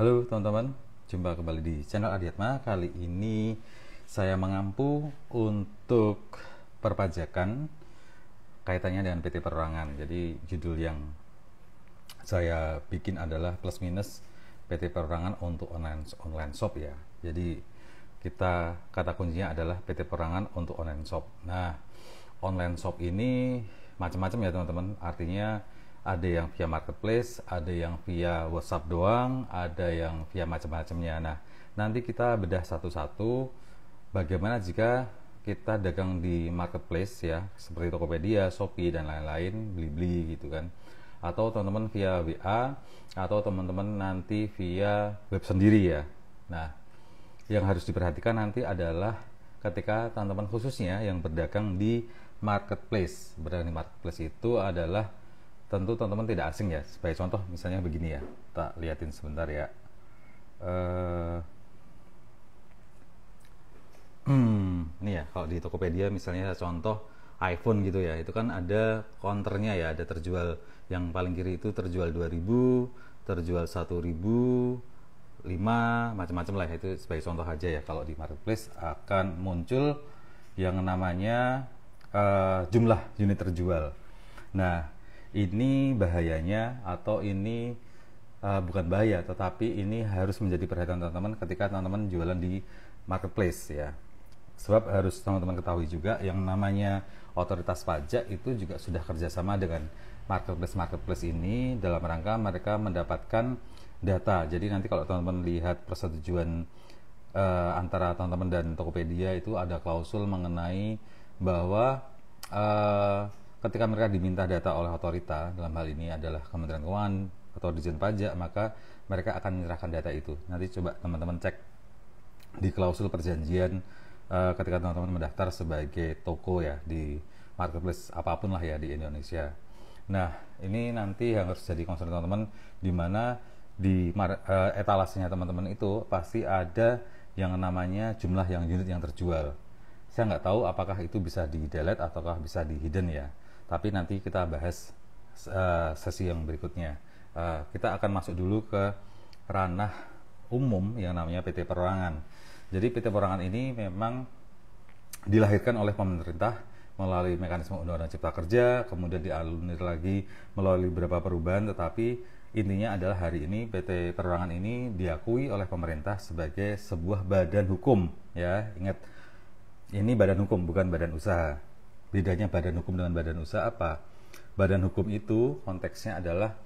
Halo teman-teman, jumpa kembali di channel Adiatma. Kali ini saya mengampu untuk perpajakan kaitannya dengan PT Perorangan. Jadi judul yang saya bikin adalah plus minus PT Perorangan untuk online shop ya. Jadi kata kuncinya adalah PT Perorangan untuk online shop. Nah, online shop ini macam-macam ya teman-teman. Artinya ada yang via marketplace, ada yang via WhatsApp doang, ada yang via macam-macamnya. Nah, nanti kita bedah satu-satu bagaimana jika kita dagang di marketplace ya, seperti Tokopedia, Shopee dan lain-lain, Blibli gitu kan. Atau teman-teman via WA, atau teman-teman nanti via web sendiri ya. Nah, yang harus diperhatikan nanti adalah ketika teman-teman khususnya yang berdagang di marketplace. Berdagang di marketplace itu adalah tentu teman-teman tidak asing ya. Sebagai contoh misalnya begini ya, tak liatin sebentar ya. Ini ya, kalau di Tokopedia misalnya contoh iPhone gitu ya, itu kan ada counternya ya, ada terjual yang paling kiri itu terjual 2000, terjual 1000, 5, macam-macam lah. Itu sebagai contoh aja ya. Kalau di marketplace akan muncul yang namanya jumlah unit terjual. Nah, ini bahayanya, atau ini bukan bahaya, tetapi ini harus menjadi perhatian teman-teman ketika teman-teman jualan di marketplace ya. Sebab harus teman-teman ketahui juga yang namanya otoritas pajak itu juga sudah kerjasama dengan marketplace ini dalam rangka mereka mendapatkan data. Jadi nanti kalau teman-teman lihat persetujuan antara teman-teman dan Tokopedia itu ada klausul mengenai bahwa ketika mereka diminta data oleh otorita, dalam hal ini adalah Kementerian Keuangan atau Ditjen Pajak, maka mereka akan menyerahkan data itu. Nanti coba teman-teman cek di klausul perjanjian ketika teman-teman mendaftar sebagai toko ya di marketplace apapun lah ya di Indonesia. Nah, ini nanti yang harus jadi concern teman-teman, di mana di etalasenya teman-teman itu pasti ada yang namanya jumlah yang unit yang terjual. Saya nggak tahu apakah itu bisa di delete ataukah bisa di hidden ya. Tapi nanti kita bahas sesi yang berikutnya. Kita akan masuk dulu ke ranah umum yang namanya PT Perorangan. Jadi PT Perorangan ini memang dilahirkan oleh pemerintah melalui mekanisme Undang-Undang Cipta Kerja, kemudian dianulir lagi melalui beberapa perubahan, tetapi intinya adalah hari ini PT Perorangan ini diakui oleh pemerintah sebagai sebuah badan hukum ya. Ingat, ini badan hukum bukan badan usaha. Bedanya badan hukum dengan badan usaha apa? Badan hukum itu konteksnya adalah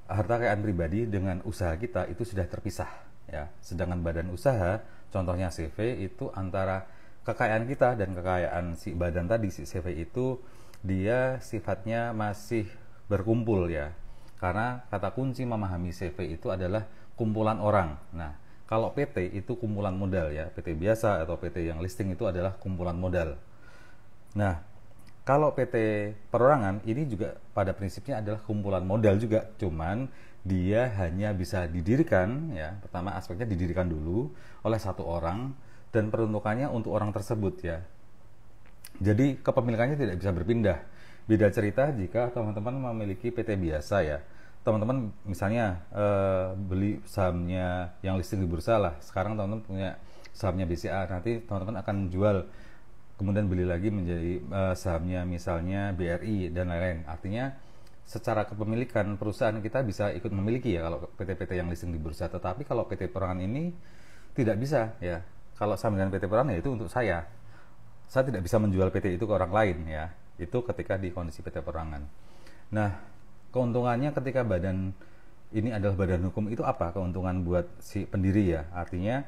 harta kekayaan pribadi dengan usaha kita itu sudah terpisah ya. Sedangkan badan usaha, contohnya CV, itu antara kekayaan kita dan kekayaan si badan tadi, si CV itu dia sifatnya masih berkumpul ya. Karena kata kunci memahami CV itu adalah kumpulan orang. Nah, kalau PT itu kumpulan modal ya. PT biasa atau PT yang listing itu adalah kumpulan modal. Nah, kalau PT Perorangan ini juga pada prinsipnya adalah kumpulan modal juga, cuman dia hanya bisa didirikan ya. Pertama aspeknya didirikan dulu oleh satu orang dan peruntukannya untuk orang tersebut ya. Jadi kepemilikannya tidak bisa berpindah. Beda cerita jika teman-teman memiliki PT biasa ya. Teman-teman misalnya beli sahamnya yang listing di bursa lah. Sekarang teman-teman punya sahamnya BCA, nanti teman-teman akan jual, kemudian beli lagi menjadi sahamnya misalnya BRI dan lain-lain. Artinya secara kepemilikan perusahaan kita bisa ikut memiliki ya kalau PT-PT yang listing di bursa. Tetapi kalau PT Perorangan ini tidak bisa ya. Kalau sama dengan PT Perorangan ya itu untuk saya. Saya tidak bisa menjual PT itu ke orang lain ya. Itu ketika di kondisi PT Perorangan. Nah, keuntungannya ketika badan ini adalah badan hukum itu apa? Keuntungan buat si pendiri ya. Artinya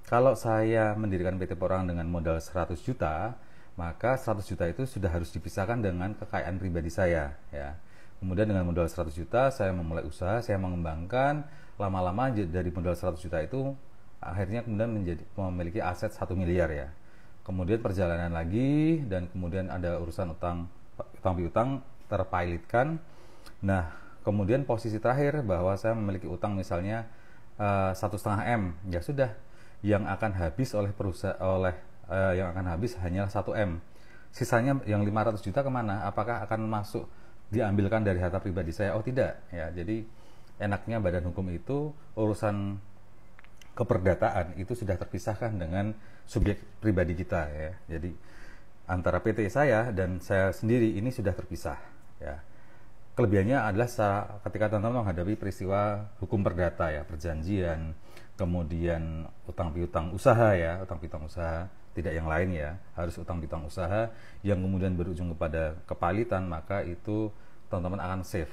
kalau saya mendirikan PT Perorangan dengan modal 100 juta, maka 100 juta itu sudah harus dipisahkan dengan kekayaan pribadi saya ya. Kemudian dengan modal 100 juta saya memulai usaha, saya mengembangkan, lama-lama dari modal 100 juta itu akhirnya kemudian memiliki aset 1 miliar ya. Kemudian perjalanan lagi, dan kemudian ada urusan utang piutang terpilotkan. Nah, kemudian posisi terakhir bahwa saya memiliki utang misalnya 1,5 M, ya sudah, yang akan habis oleh perusahaan yang akan habis hanya 1 M. Sisanya yang 500 juta kemana? Apakah akan masuk diambilkan dari harta pribadi saya? Oh tidak ya. Jadi enaknya badan hukum itu urusan keperdataan itu sudah terpisahkan dengan subjek pribadi kita ya. Jadi antara PT saya dan saya sendiri ini sudah terpisah ya. Kelebihannya adalah ketika teman-teman menghadapi peristiwa hukum perdata ya, perjanjian, kemudian utang piutang usaha ya, utang piutang usaha, tidak yang lain ya, harus utang piutang usaha yang kemudian berujung kepada kepalitan, maka itu teman-teman akan safe.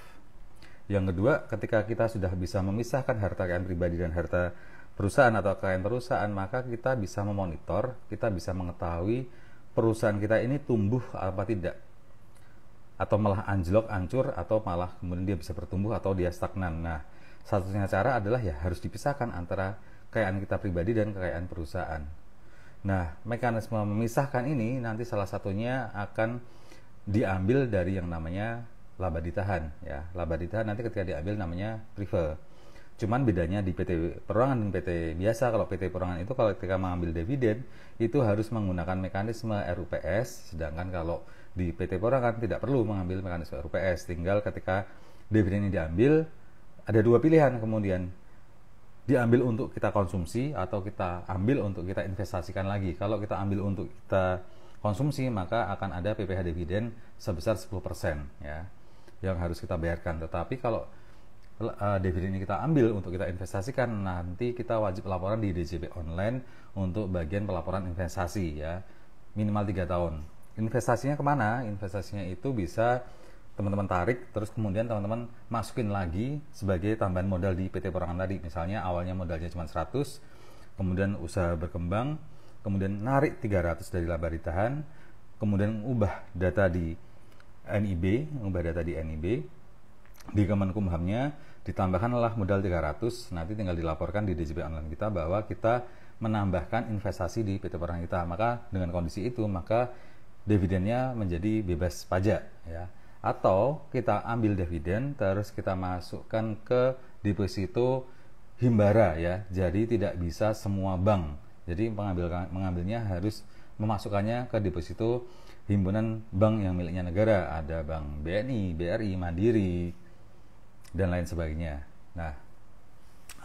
Yang kedua, ketika kita sudah bisa memisahkan harta kekayaan pribadi dan harta perusahaan atau kekayaan perusahaan, maka kita bisa memonitor, kita bisa mengetahui perusahaan kita ini tumbuh apa tidak, atau malah anjlok, hancur, atau malah kemudian dia bisa bertumbuh atau dia stagnan. Nah, satu-satunya cara adalah ya harus dipisahkan antara kekayaan kita pribadi dan kekayaan perusahaan. Nah, mekanisme memisahkan ini nanti salah satunya akan diambil dari yang namanya laba ditahan ya. Laba ditahan nanti ketika diambil namanya prive. Cuman bedanya di PT perorangan dan PT biasa, kalau PT perorangan itu kalau ketika mengambil dividen itu harus menggunakan mekanisme RUPS, sedangkan kalau di PT perorangan tidak perlu mengambil mekanisme RUPS. Tinggal ketika dividen ini diambil, ada dua pilihan kemudian, diambil untuk kita konsumsi atau kita ambil untuk kita investasikan lagi. Kalau kita ambil untuk kita konsumsi, maka akan ada PPh dividen sebesar 10% ya, yang harus kita bayarkan. Tetapi kalau dividen ini kita ambil untuk kita investasikan, nanti kita wajib laporan di DJP online untuk bagian pelaporan investasi ya, minimal 3 tahun. Investasinya kemana? Investasinya itu bisa teman-teman tarik, terus kemudian teman-teman masukin lagi sebagai tambahan modal di PT Perorangan tadi. Misalnya awalnya modalnya cuma 100, kemudian usaha berkembang, kemudian narik 300 dari laba ditahan, kemudian ubah data di NIB, di Kemenkumhamnya ditambahkanlah modal 300, nanti tinggal dilaporkan di DJP online kita bahwa kita menambahkan investasi di PT Perorangan kita. Maka dengan kondisi itu, maka dividennya menjadi bebas pajak ya. Atau kita ambil dividen terus kita masukkan ke deposito himbara ya. Jadi tidak bisa semua bank. Jadi mengambilnya harus memasukkannya ke deposito himpunan bank yang miliknya negara. Ada bank BNI, BRI, Mandiri, dan lain sebagainya. Nah,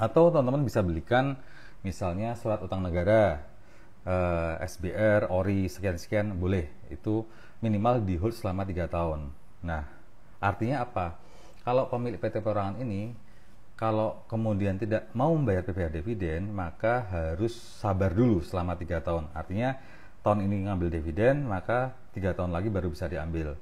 atau teman-teman bisa belikan misalnya surat utang negara, SBR, ORI, sekian-sekian, boleh. Itu minimal di hold selama 3 tahun. Nah, artinya apa? Kalau pemilik PT Perorangan ini, kalau kemudian tidak mau membayar PPh dividen, maka harus sabar dulu selama 3 tahun. Artinya, tahun ini ngambil dividen, maka 3 tahun lagi baru bisa diambil.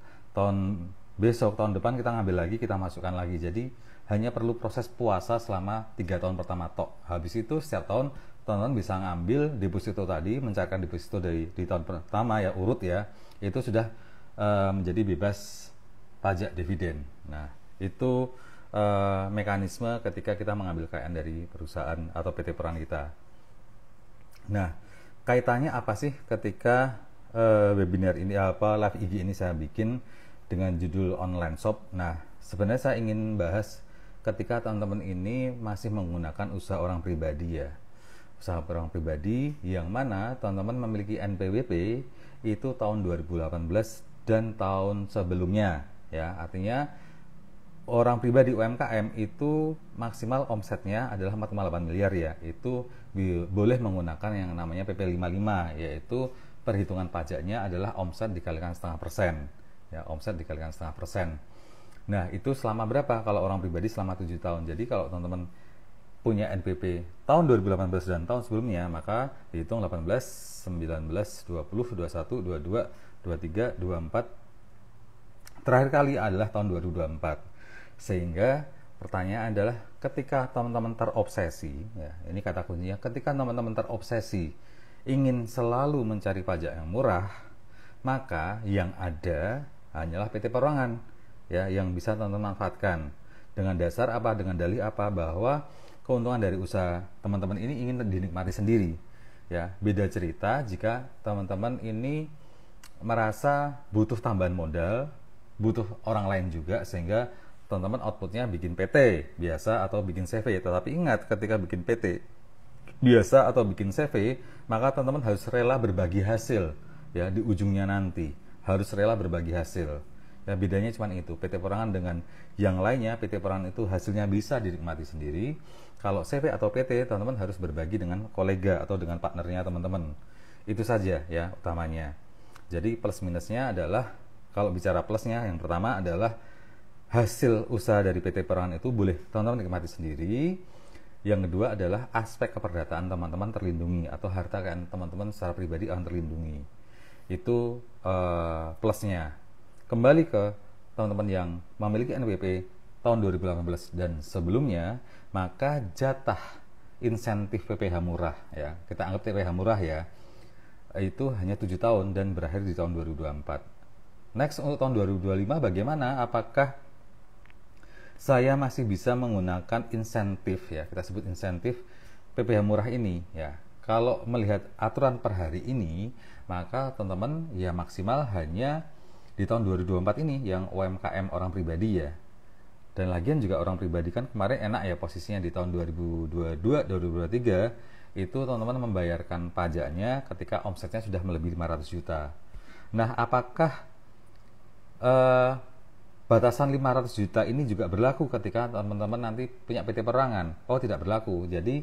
Besok, tahun depan kita ngambil lagi, kita masukkan lagi. Jadi hanya perlu proses puasa selama 3 tahun pertama tok. Habis itu setiap tahun teman-teman bisa ngambil deposito tadi, mencairkan deposito di tahun pertama ya, urut ya. Itu sudah menjadi bebas pajak dividen. Nah, itu mekanisme ketika kita mengambil kekayaan dari perusahaan atau PT peran kita. Nah, kaitannya apa sih ketika webinar ini, live IG ini saya bikin dengan judul online shop. Nah, sebenarnya saya ingin bahas ketika teman-teman ini masih menggunakan usaha orang pribadi ya. Usaha orang pribadi yang mana teman-teman memiliki NPWP itu tahun 2018 dan tahun sebelumnya ya. Artinya orang pribadi UMKM itu maksimal omsetnya adalah 4,8 miliar ya. Itu boleh menggunakan yang namanya PP 55, yaitu perhitungan pajaknya adalah omset dikalikan 0,5%. Ya, omset dikalikan 0,5%. Nah, itu selama berapa? Kalau orang pribadi selama 7 tahun. Jadi kalau teman-teman punya NPP tahun 2018 dan tahun sebelumnya, maka dihitung 18, 19, 20, 21, 22, 23, 24. Terakhir kali adalah tahun 2024. Sehingga pertanyaan adalah ketika teman-teman terobsesi, ya, ini kata kuncinya, ketika teman-teman terobsesi ingin selalu mencari pajak yang murah, maka yang ada hanyalah PT Perorangan ya, yang bisa teman-teman manfaatkan. Dengan dasar apa? Dengan dalih apa? Bahwa keuntungan dari usaha teman-teman ini ingin dinikmati sendiri ya. Beda cerita jika teman-teman ini merasa butuh tambahan modal, butuh orang lain juga, sehingga teman-teman outputnya bikin PT biasa atau bikin CV. Tetapi ingat, ketika bikin PT biasa atau bikin CV, maka teman-teman harus rela berbagi hasil ya di ujungnya nanti. Harus rela berbagi hasil. Ya, bedanya cuma itu. PT Perorangan dengan yang lainnya, PT Perorangan itu hasilnya bisa dinikmati sendiri. Kalau CV atau PT, teman-teman harus berbagi dengan kolega atau dengan partnernya teman-teman. Itu saja ya utamanya. Jadi plus minusnya adalah, kalau bicara plusnya, yang pertama adalah hasil usaha dari PT Perorangan itu boleh teman-teman nikmati sendiri. Yang kedua adalah aspek keperdataan teman-teman terlindungi, atau harta kekayaan teman-teman secara pribadi akan terlindungi. Itu plusnya. Kembali ke teman-teman yang memiliki NPWP tahun 2018 dan sebelumnya, maka jatah insentif PPh murah, ya kita anggap PPh murah ya, itu hanya 7 tahun dan berakhir di tahun 2024. Next, untuk tahun 2025 bagaimana? Apakah saya masih bisa menggunakan insentif, ya kita sebut insentif PPh murah ini ya? Kalau melihat aturan per hari ini, maka teman-teman ya maksimal hanya di tahun 2024 ini yang UMKM orang pribadi ya. Dan lagian juga orang pribadi kan kemarin enak ya posisinya di tahun 2022 2023 itu teman-teman membayarkan pajaknya ketika omsetnya sudah melebihi 500 juta. Nah, apakah batasan 500 juta ini juga berlaku ketika teman-teman nanti punya PT Perorangan? Oh, tidak berlaku. Jadi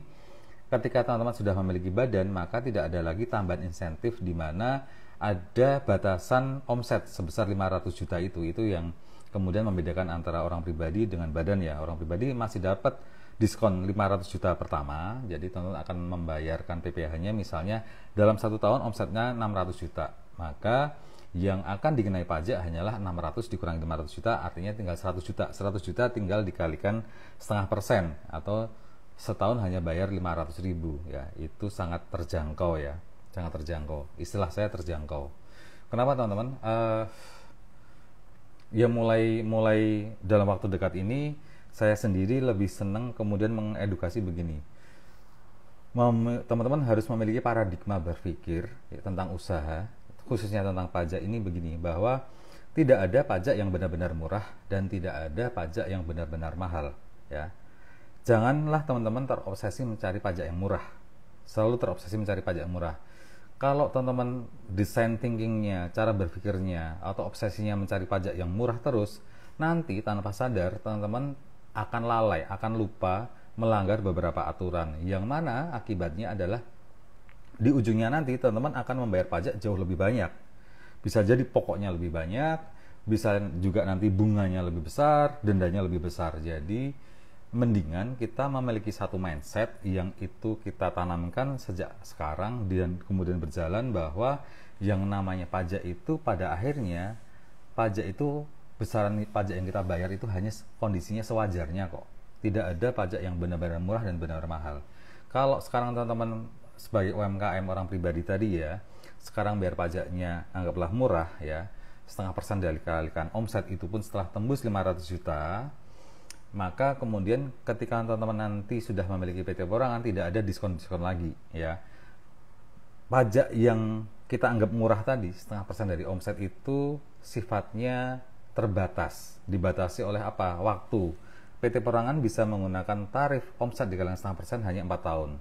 ketika teman-teman sudah memiliki badan, maka tidak ada lagi tambahan insentif di mana ada batasan omset sebesar 500 juta itu yang kemudian membedakan antara orang pribadi dengan badan ya. Orang pribadi masih dapat diskon 500 juta pertama, jadi teman-teman akan membayarkan PPh-nya misalnya dalam 1 tahun omsetnya 600 juta, maka yang akan dikenai pajak hanyalah 600 dikurangi 500 juta, artinya tinggal 100 juta. 100 juta tinggal dikalikan 0,5% atau setahun hanya bayar 500 ribu ya. Itu sangat terjangkau ya. Sangat terjangkau. Istilah saya terjangkau. Kenapa teman-teman? Ya mulai dalam waktu dekat ini saya sendiri lebih senang kemudian mengedukasi begini. Teman-teman harus memiliki paradigma berpikir ya, tentang usaha, khususnya tentang pajak ini begini, bahwa tidak ada pajak yang benar-benar murah dan tidak ada pajak yang benar-benar mahal ya. Janganlah teman-teman terobsesi mencari pajak yang murah. Selalu terobsesi mencari pajak yang murah. Kalau teman-teman design thinkingnya, cara berpikirnya, atau obsesinya mencari pajak yang murah terus, nanti tanpa sadar teman-teman akan lalai, akan lupa melanggar beberapa aturan, yang mana akibatnya adalah di ujungnya nanti teman-teman akan membayar pajak jauh lebih banyak. Bisa jadi pokoknya lebih banyak, bisa juga nanti bunganya lebih besar, dendanya lebih besar. Jadi mendingan kita memiliki satu mindset yang itu kita tanamkan sejak sekarang dan kemudian berjalan, bahwa yang namanya pajak itu pada akhirnya pajak itu, besaran pajak yang kita bayar itu hanya kondisinya sewajarnya kok. Tidak ada pajak yang benar-benar murah dan benar-benar mahal. Kalau sekarang teman-teman sebagai UMKM orang pribadi tadi ya, sekarang bayar pajaknya anggaplah murah ya, 0,5% dikalikan omset, itu pun setelah tembus 500 juta, maka kemudian ketika teman-teman nanti sudah memiliki PT Perorangan tidak ada diskon-diskon lagi ya. Pajak yang kita anggap murah tadi 0,5% dari omset itu sifatnya terbatas, dibatasi oleh apa? Waktu. PT Perorangan bisa menggunakan tarif omset dikalikan 0,5% hanya 4 tahun.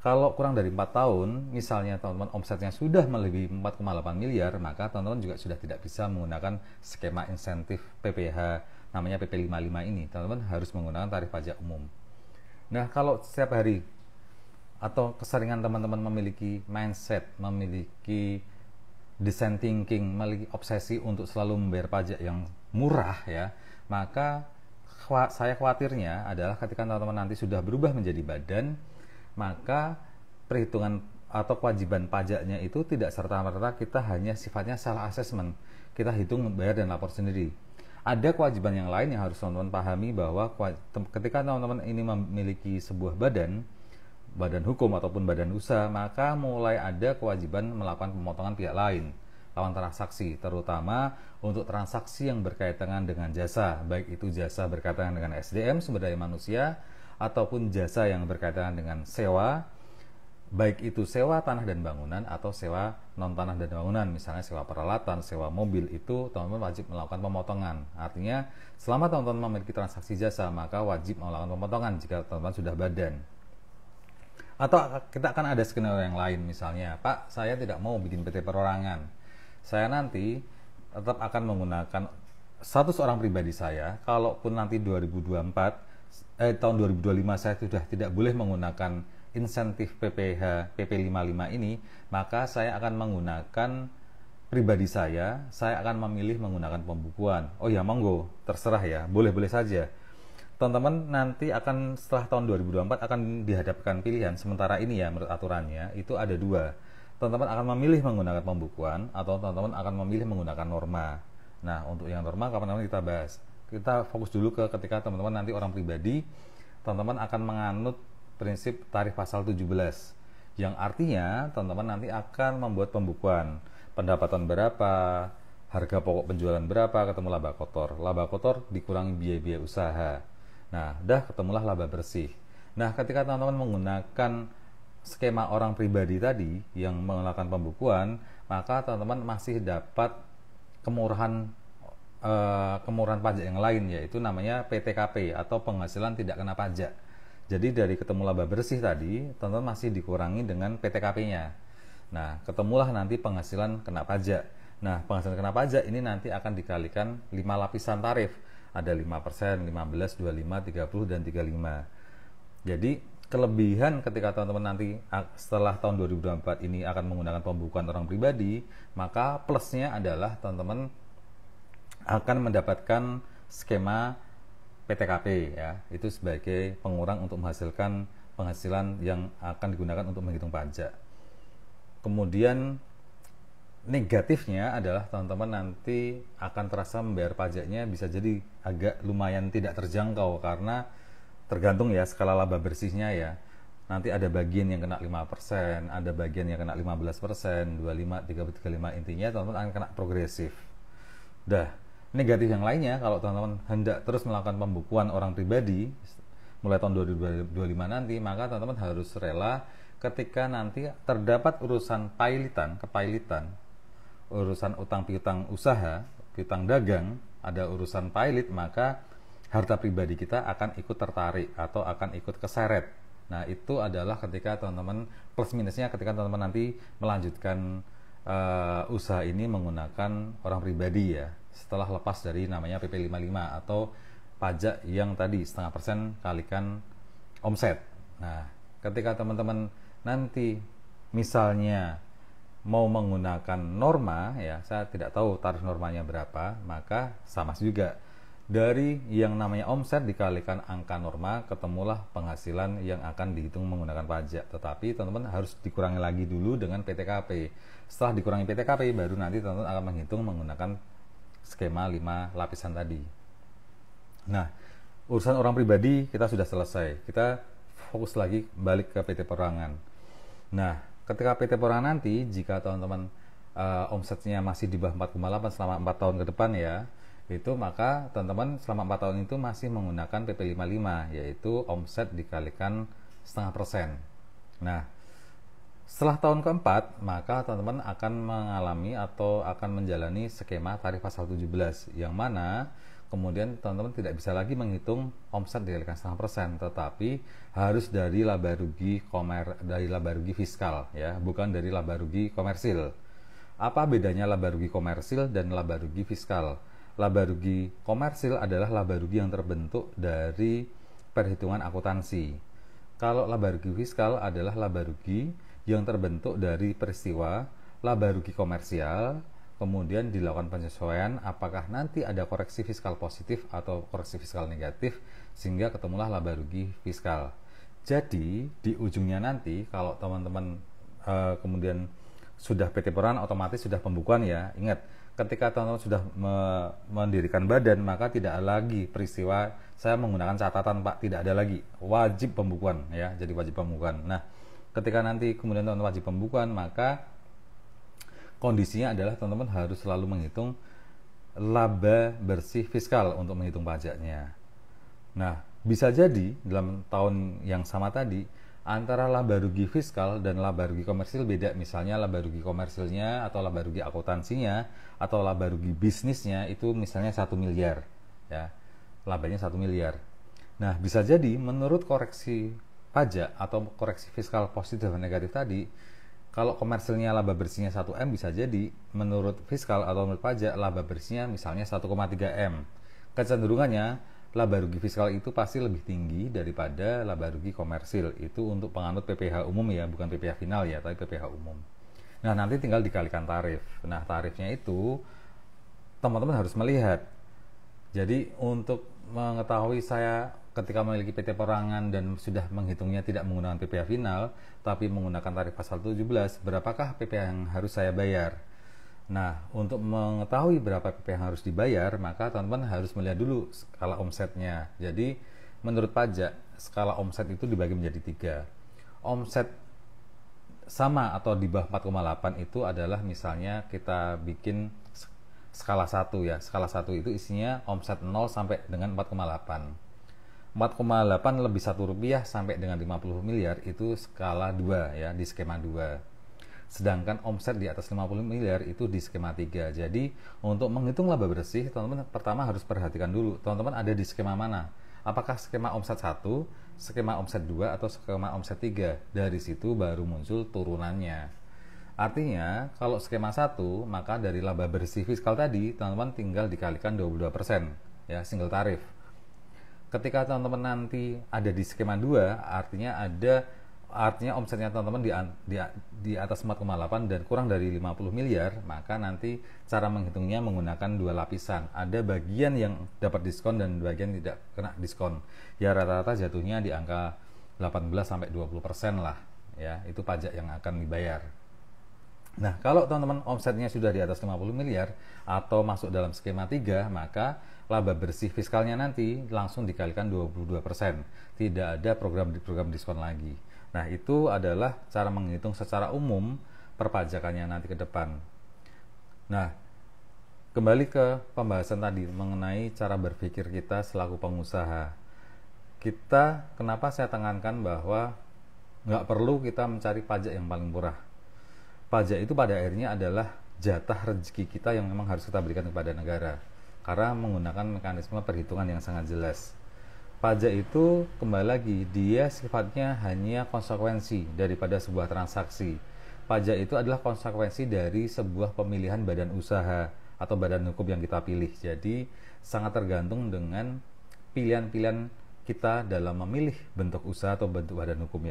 Kalau kurang dari 4 tahun, misalnya teman-teman omsetnya sudah melebihi 4,8 miliar, maka teman-teman juga sudah tidak bisa menggunakan skema insentif PPh namanya PP55 ini. Teman-teman harus menggunakan tarif pajak umum. Nah, kalau setiap hari atau keseringan teman-teman memiliki mindset, memiliki design thinking, memiliki obsesi untuk selalu membayar pajak yang murah ya, maka saya khawatirnya adalah ketika teman-teman nanti sudah berubah menjadi badan, maka perhitungan atau kewajiban pajaknya itu tidak serta-merta kita hanya sifatnya self assessment, kita hitung, bayar dan lapor sendiri. Ada kewajiban yang lain yang harus teman-teman pahami, bahwa ketika teman-teman ini memiliki sebuah badan hukum ataupun badan usaha, maka mulai ada kewajiban melakukan pemotongan pihak lain, lawan transaksi, terutama untuk transaksi yang berkaitan dengan jasa, baik itu jasa berkaitan dengan SDM, sumber daya manusia, ataupun jasa yang berkaitan dengan sewa, baik itu sewa tanah dan bangunan atau sewa non tanah dan bangunan, misalnya sewa peralatan, sewa mobil, itu teman-teman wajib melakukan pemotongan. Artinya selama teman-teman memiliki transaksi jasa, maka wajib melakukan pemotongan jika teman-teman sudah badan. Atau kita akan ada skenario yang lain, misalnya, Pak, saya tidak mau bikin PT Perorangan, saya nanti tetap akan menggunakan status orang pribadi saya. Kalaupun nanti 2024 tahun 2025 saya sudah tidak boleh menggunakan insentif PPh PP55 ini, maka saya akan menggunakan pribadi saya akan memilih menggunakan pembukuan. Oh ya, monggo, terserah ya, boleh-boleh saja. Teman-teman nanti akan setelah tahun 2024 akan dihadapkan pilihan, sementara ini ya menurut aturannya itu ada dua. Teman-teman akan memilih menggunakan pembukuan atau teman-teman akan memilih menggunakan norma. Nah, untuk yang norma kapan-kapan kita bahas. Kita fokus dulu ke ketika teman-teman nanti orang pribadi, teman-teman akan menganut prinsip tarif pasal 17, yang artinya teman-teman nanti akan membuat pembukuan pendapatan berapa, harga pokok penjualan berapa, ketemu laba kotor. Laba kotor dikurangi biaya-biaya usaha. Nah, ketemulah laba bersih. Nah, ketika teman-teman menggunakan skema orang pribadi tadi yang melakukan pembukuan, maka teman-teman masih dapat kemurahan pajak yang lain, yaitu namanya PTKP atau penghasilan tidak kena pajak. Jadi dari ketemu laba bersih tadi, teman-teman masih dikurangi dengan PTKP-nya. Nah, ketemulah nanti penghasilan kena pajak. Nah, penghasilan kena pajak ini nanti akan dikalikan 5 lapisan tarif. Ada 5%, 15, 25, 30, dan 35. Jadi, kelebihan ketika teman-teman nanti setelah tahun 2024 ini akan menggunakan pembukuan orang pribadi, maka plusnya adalah teman-teman akan mendapatkan skema PTKP ya, itu sebagai pengurang untuk menghasilkan penghasilan yang akan digunakan untuk menghitung pajak. Kemudian negatifnya adalah teman-teman nanti akan terasa membayar pajaknya bisa jadi agak lumayan tidak terjangkau karena tergantung ya skala laba bersihnya ya. Nanti ada bagian yang kena 5%, ada bagian yang kena 15%, 25, 30, 35, intinya teman-teman akan kena progresif. Negatif yang lainnya, kalau teman-teman hendak terus melakukan pembukuan orang pribadi mulai tahun 2025 nanti, maka teman-teman harus rela ketika nanti terdapat urusan kepailitan, urusan utang piutang usaha, piutang dagang, ada urusan pailit, maka harta pribadi kita akan ikut tertarik atau akan ikut keseret. Nah, itu adalah ketika teman-teman plus minusnya ketika teman-teman nanti melanjutkan usaha ini menggunakan orang pribadi ya, setelah lepas dari namanya PP55 atau pajak yang tadi 0,5% kalikan omset. Nah, ketika teman-teman nanti misalnya mau menggunakan norma ya, saya tidak tahu tarif normanya berapa, maka sama juga dari yang namanya omset dikalikan angka norma, ketemulah penghasilan yang akan dihitung menggunakan pajak. Tetapi teman-teman harus dikurangi lagi dulu dengan PTKP. Setelah dikurangi PTKP, baru nanti teman-teman akan menghitung menggunakan skema 5 lapisan tadi. Nah, urusan orang pribadi kita sudah selesai. Kita fokus lagi balik ke PT Perorangan. Nah, ketika PT Perorangan nanti, jika teman-teman omsetnya masih di bawah 4,8 selama 4 tahun ke depan ya, itu maka teman-teman selama 4 tahun itu masih menggunakan PP55, yaitu omset dikalikan 0,5%. Nah, setelah tahun keempat, maka teman-teman akan mengalami atau akan menjalani skema tarif pasal 17, yang mana kemudian teman-teman tidak bisa lagi menghitung omset dikalikan 0,5%, tetapi harus dari laba rugi fiskal ya, bukan dari laba rugi komersil. Apa bedanya laba rugi komersil dan laba rugi fiskal? Laba rugi komersil adalah laba rugi yang terbentuk dari perhitungan akuntansi. Kalau laba rugi fiskal adalah laba rugi yang terbentuk dari peristiwa laba rugi komersial, kemudian dilakukan penyesuaian apakah nanti ada koreksi fiskal positif atau koreksi fiskal negatif, sehingga ketemulah laba rugi fiskal. Jadi di ujungnya nanti kalau teman-teman kemudian sudah PT Perorangan, otomatis sudah pembukuan ya. Ingat, ketika teman-teman sudah mendirikan badan, maka tidak lagi peristiwa saya menggunakan catatan Pak, tidak ada lagi, wajib pembukuan ya, jadi wajib pembukuan. Nah, ketika nanti kemudian teman-teman wajib pembukuan, maka kondisinya adalah teman-teman harus selalu menghitung laba bersih fiskal untuk menghitung pajaknya. Nah, bisa jadi dalam tahun yang sama tadi antara laba rugi fiskal dan laba rugi komersil beda. Misalnya laba rugi komersilnya atau laba rugi akuntansinya atau laba rugi bisnisnya itu misalnya 1 miliar ya, labanya 1 miliar. Nah, bisa jadi menurut koreksi pajak atau koreksi fiskal positif dan negatif tadi, Kalau komersilnya laba bersihnya 1M, bisa jadi menurut fiskal atau menurut pajak laba bersihnya misalnya 1,3M. Kecenderungannya laba rugi fiskal itu pasti lebih tinggi daripada laba rugi komersil. Itu untuk penganut PPh umum ya, bukan PPh final ya, tapi PPh umum. Nah, nanti tinggal dikalikan tarif. Nah, tarifnya itu teman-teman harus melihat. Jadi untuk mengetahui saya ketika memiliki PT Perorangan dan sudah menghitungnya tidak menggunakan PPh final, tapi menggunakan tarif pasal 17, berapakah PPh yang harus saya bayar? Nah, untuk mengetahui berapa PPh yang harus dibayar, maka teman-teman harus melihat dulu skala omsetnya. Jadi, menurut pajak, skala omset itu dibagi menjadi 3. Omset sama atau di bawah 4,8 itu adalah misalnya kita bikin skala 1 ya. Skala 1 itu isinya omset 0 sampai dengan 4,8. 4,8 lebih Rp1 sampai dengan 50 miliar itu skala 2 ya, di skema 2. Sedangkan omset di atas 50 miliar itu di skema 3. Jadi untuk menghitung laba bersih, teman-teman pertama harus perhatikan dulu, teman-teman ada di skema mana. Apakah skema omset 1, skema omset 2, atau skema omset 3? Dari situ baru muncul turunannya. Artinya, kalau skema 1, maka dari laba bersih fiskal tadi, teman-teman tinggal dikalikan 22%, ya, single tarif. Ketika teman-teman nanti ada di skema 2, artinya omsetnya teman-teman di atas 4,8 dan kurang dari 50 miliar, maka nanti cara menghitungnya menggunakan 2 lapisan. Ada bagian yang dapat diskon dan bagian tidak kena diskon. Ya rata-rata jatuhnya di angka 18-20% lah. Ya, itu pajak yang akan dibayar. Nah, kalau teman-teman omsetnya sudah di atas 50 miliar atau masuk dalam skema 3, maka laba bersih fiskalnya nanti langsung dikalikan 22%. Tidak ada program diskon lagi. Nah, itu adalah cara menghitung secara umum perpajakannya nanti ke depan. Nah, kembali ke pembahasan tadi mengenai cara berpikir kita selaku pengusaha. Kenapa saya tekankan bahwa nggak perlu kita mencari pajak yang paling murah. Pajak itu pada akhirnya adalah jatah rezeki kita yang memang harus kita berikan kepada negara. Karena menggunakan mekanisme perhitungan yang sangat jelas. Pajak itu kembali lagi, dia sifatnya hanya konsekuensi daripada sebuah transaksi. Pajak itu adalah konsekuensi dari sebuah pemilihan badan usaha atau badan hukum yang kita pilih. Jadi sangat tergantung dengan pilihan-pilihan kita dalam memilih bentuk usaha atau bentuk badan hukum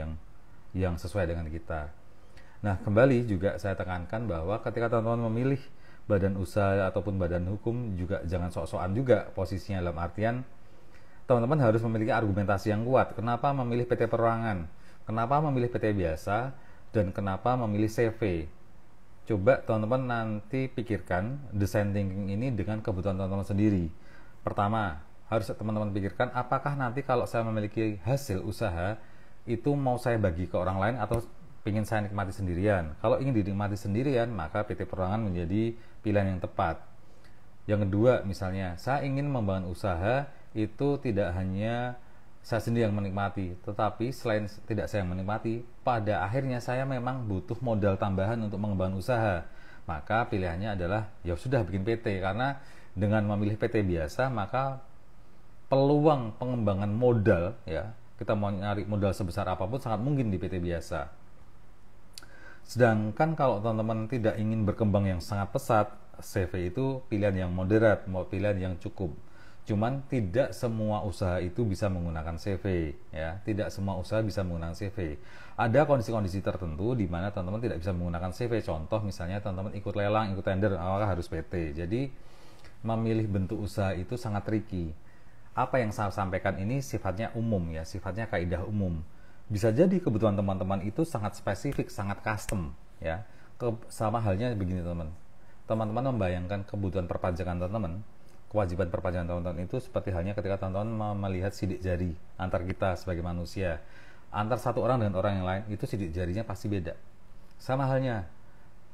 yang sesuai dengan kita. Nah, kembali juga saya tekankan bahwa ketika teman-teman memilih badan usaha ataupun badan hukum juga jangan sok-sokan juga posisinya, dalam artian teman-teman harus memiliki argumentasi yang kuat. Kenapa memilih PT Perorangan? Kenapa memilih PT biasa? Dan kenapa memilih CV? Coba teman-teman nanti pikirkan design thinking ini dengan kebutuhan teman-teman sendiri. Pertama, harus teman-teman pikirkan apakah nanti kalau saya memiliki hasil usaha itu mau saya bagi ke orang lain atau ingin saya nikmati sendirian. Kalau ingin dinikmati sendirian, maka PT Perorangan menjadi pilihan yang tepat. Yang kedua, misalnya saya ingin membangun usaha itu tidak hanya saya sendiri yang menikmati, tetapi selain tidak saya yang menikmati, pada akhirnya saya memang butuh modal tambahan untuk mengembangkan usaha. Maka pilihannya adalah ya sudah bikin PT, karena dengan memilih PT biasa maka peluang pengembangan modal, ya kita mau nyari modal sebesar apapun sangat mungkin di PT biasa. Sedangkan kalau teman-teman tidak ingin berkembang yang sangat pesat, CV itu pilihan yang moderat, mau pilihan yang cukup. Cuman tidak semua usaha itu bisa menggunakan CV, ya. Tidak semua usaha bisa menggunakan CV. Ada kondisi-kondisi tertentu di mana teman-teman tidak bisa menggunakan CV. Contoh misalnya teman-teman ikut lelang, ikut tender, maka harus PT. Jadi memilih bentuk usaha itu sangat tricky. Apa yang saya sampaikan ini sifatnya umum ya, sifatnya kaidah umum. Bisa jadi kebutuhan teman-teman itu sangat spesifik, sangat custom ya. Sama halnya begini teman-teman. Teman-teman membayangkan kebutuhan perpajakan teman-teman, kewajiban perpajakan teman-teman itu seperti halnya ketika teman-teman melihat sidik jari antar kita sebagai manusia. Antar satu orang dengan orang yang lain itu sidik jarinya pasti beda. Sama halnya,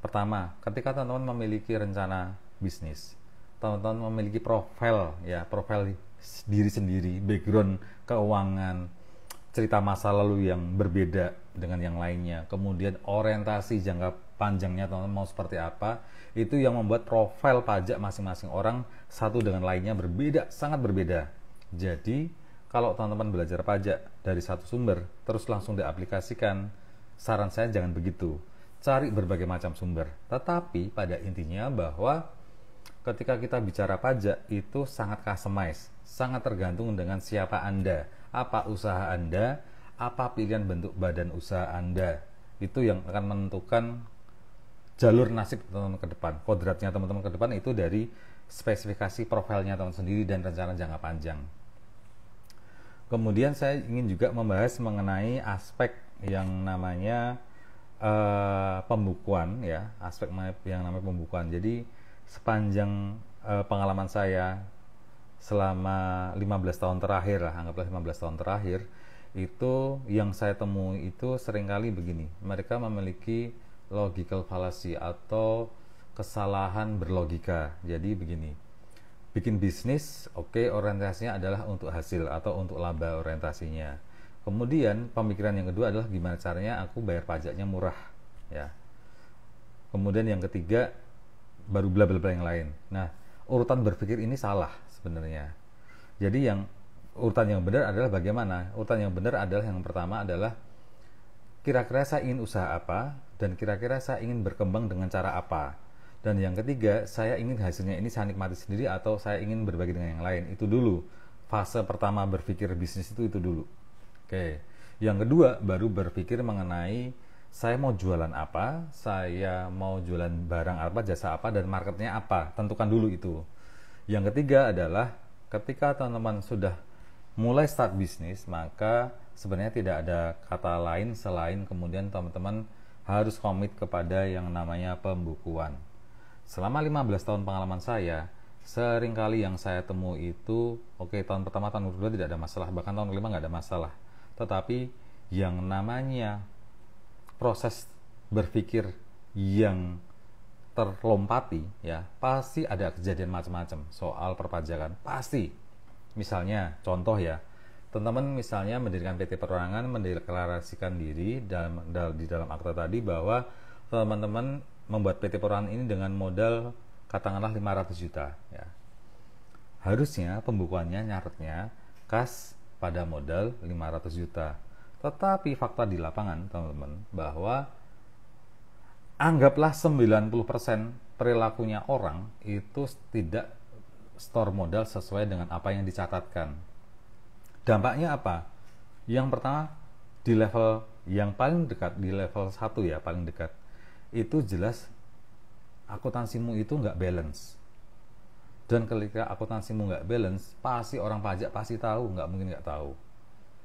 pertama, ketika teman-teman memiliki rencana bisnis, teman-teman memiliki profil diri sendiri, background keuangan, cerita masa lalu yang berbeda dengan yang lainnya, kemudian orientasi jangka panjangnya teman-teman mau seperti apa, itu yang membuat profil pajak masing-masing orang satu dengan lainnya berbeda, sangat berbeda. Jadi kalau teman-teman belajar pajak dari satu sumber terus langsung diaplikasikan, saran saya jangan begitu. cari berbagai macam sumber. Tetapi pada intinya bahwa ketika kita bicara pajak itu sangat customize, sangat tergantung dengan siapa Anda, apa usaha Anda, apa pilihan bentuk badan usaha Anda. Itu yang akan menentukan jalur nasib teman-teman ke depan. Kodratnya teman-teman ke depan itu dari spesifikasi profilnya teman sendiri dan rencana jangka panjang. Kemudian saya ingin juga membahas mengenai aspek yang namanya pembukuan ya, aspek yang namanya pembukuan. Jadi sepanjang pengalaman saya selama 15 tahun terakhir lah, anggaplah 15 tahun terakhir, itu yang saya temui itu seringkali begini, mereka memiliki logical fallacy atau kesalahan berlogika. Jadi begini, bikin bisnis, oke, orientasinya adalah untuk hasil atau untuk laba orientasinya. Kemudian pemikiran yang kedua adalah gimana caranya aku bayar pajaknya murah, ya. Kemudian yang ketiga baru bla bla bla yang lain. Nah, urutan berpikir ini salah sebenarnya. Jadi yang urutan yang benar adalah bagaimana? Urutan yang benar adalah yang pertama adalah kira-kira saya ingin usaha apa dan kira-kira saya ingin berkembang dengan cara apa. Dan yang ketiga, saya ingin hasilnya ini saya nikmati sendiri atau saya ingin berbagi dengan yang lain. Itu dulu. Fase pertama berpikir bisnis itu dulu. Oke. Yang kedua, baru berpikir mengenai saya mau jualan apa, saya mau jualan barang apa, jasa apa, dan marketnya apa. Tentukan dulu itu. Yang ketiga adalah ketika teman-teman sudah mulai start bisnis, maka sebenarnya tidak ada kata lain selain kemudian teman-teman harus komit kepada yang namanya pembukuan. Selama 15 tahun pengalaman saya, seringkali yang saya temui itu, oke, tahun pertama, tahun kedua tidak ada masalah, bahkan tahun kelima nggak ada masalah. Tetapi yang namanya proses berpikir yang terlompati, ya, pasti ada kejadian macam-macam soal perpajakan, pasti. Misalnya, contoh ya, teman-teman misalnya mendirikan PT Perorangan, mendeklarasikan diri di dalam akta tadi bahwa teman-teman membuat PT Perorangan ini dengan modal katakanlah 500 juta, ya. Harusnya pembukuannya nyaretnya kas pada modal 500 juta. Tetapi fakta di lapangan, teman-teman, bahwa anggaplah 90% perilakunya orang itu tidak store modal sesuai dengan apa yang dicatatkan. Dampaknya apa? Yang pertama, di level yang paling dekat, di level 1 ya, paling dekat, itu jelas akuntansimu itu nggak balance. Dan ketika akuntansimu nggak balance, pasti orang pajak pasti tahu, nggak mungkin nggak tahu.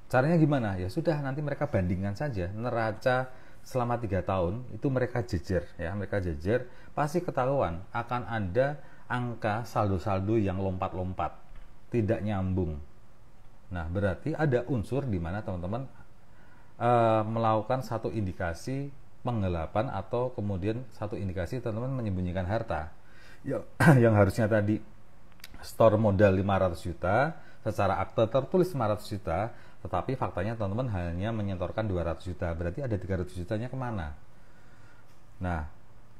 Caranya gimana? Ya sudah, nanti mereka bandingkan saja neraca selama 3 tahun itu mereka jejer, ya, mereka jejer, pasti ketahuan akan ada angka saldo-saldo yang lompat-lompat, tidak nyambung. Nah, berarti ada unsur di mana teman-teman melakukan satu indikasi penggelapan atau kemudian satu indikasi teman-teman menyembunyikan harta yang harusnya tadi store modal 500 juta, secara akte tertulis 500 juta, tetapi faktanya teman-teman hanya menyetorkan 200 juta, berarti ada 300 jutanya kemana? Nah,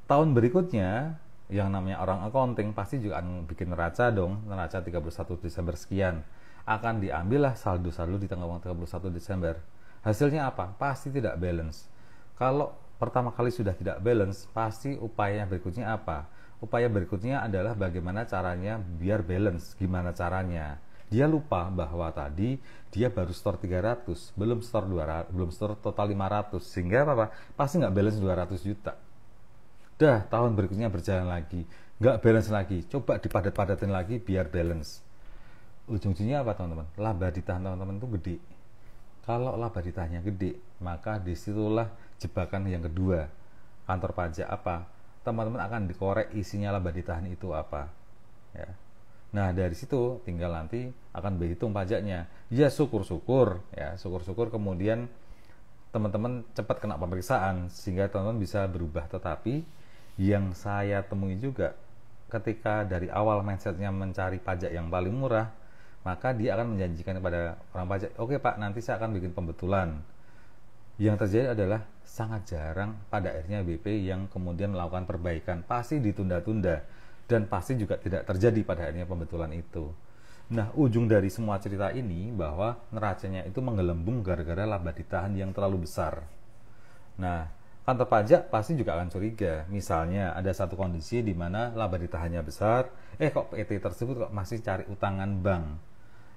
tahun berikutnya, yang namanya orang accounting pasti juga akan bikin neraca dong, neraca 31 Desember sekian, akan diambillah saldo-saldo di tanggal 31 Desember. Hasilnya apa? Pasti tidak balance. Kalau pertama kali sudah tidak balance, pasti upaya berikutnya apa? Upaya berikutnya adalah bagaimana caranya biar balance, gimana caranya. Dia lupa bahwa tadi dia baru store 300, belum store 200, belum store total 500, sehingga apa? Pasti nggak balance 200 juta. Dah, tahun berikutnya berjalan lagi, nggak balance lagi, coba dipadat-padatin lagi biar balance. Ujung-ujungnya apa teman-teman? Laba ditahan teman-teman itu gede. Kalau laba ditahannya gede, maka disitulah jebakan yang kedua. Kantor pajak apa? Teman-teman akan dikorek isinya laba ditahan itu apa, ya. Nah, dari situ tinggal nanti akan berhitung pajaknya. Ya syukur-syukur, ya syukur-syukur kemudian teman-teman cepat kena pemeriksaan sehingga teman-teman bisa berubah. Tetapi yang saya temui juga ketika dari awal mindsetnya mencari pajak yang paling murah, maka dia akan menjanjikan kepada orang pajak, oke Pak, nanti saya akan bikin pembetulan. Yang terjadi adalah sangat jarang pada akhirnya BP yang kemudian melakukan perbaikan, pasti ditunda-tunda dan pasti juga tidak terjadi pada akhirnya pembetulan itu. Nah, ujung dari semua cerita ini bahwa neracanya itu menggelembung gara-gara laba ditahan yang terlalu besar. Nah, kantor pajak pasti juga akan curiga. Misalnya ada satu kondisi di mana laba ditahannya besar, kok PT tersebut kok masih cari utangan bank.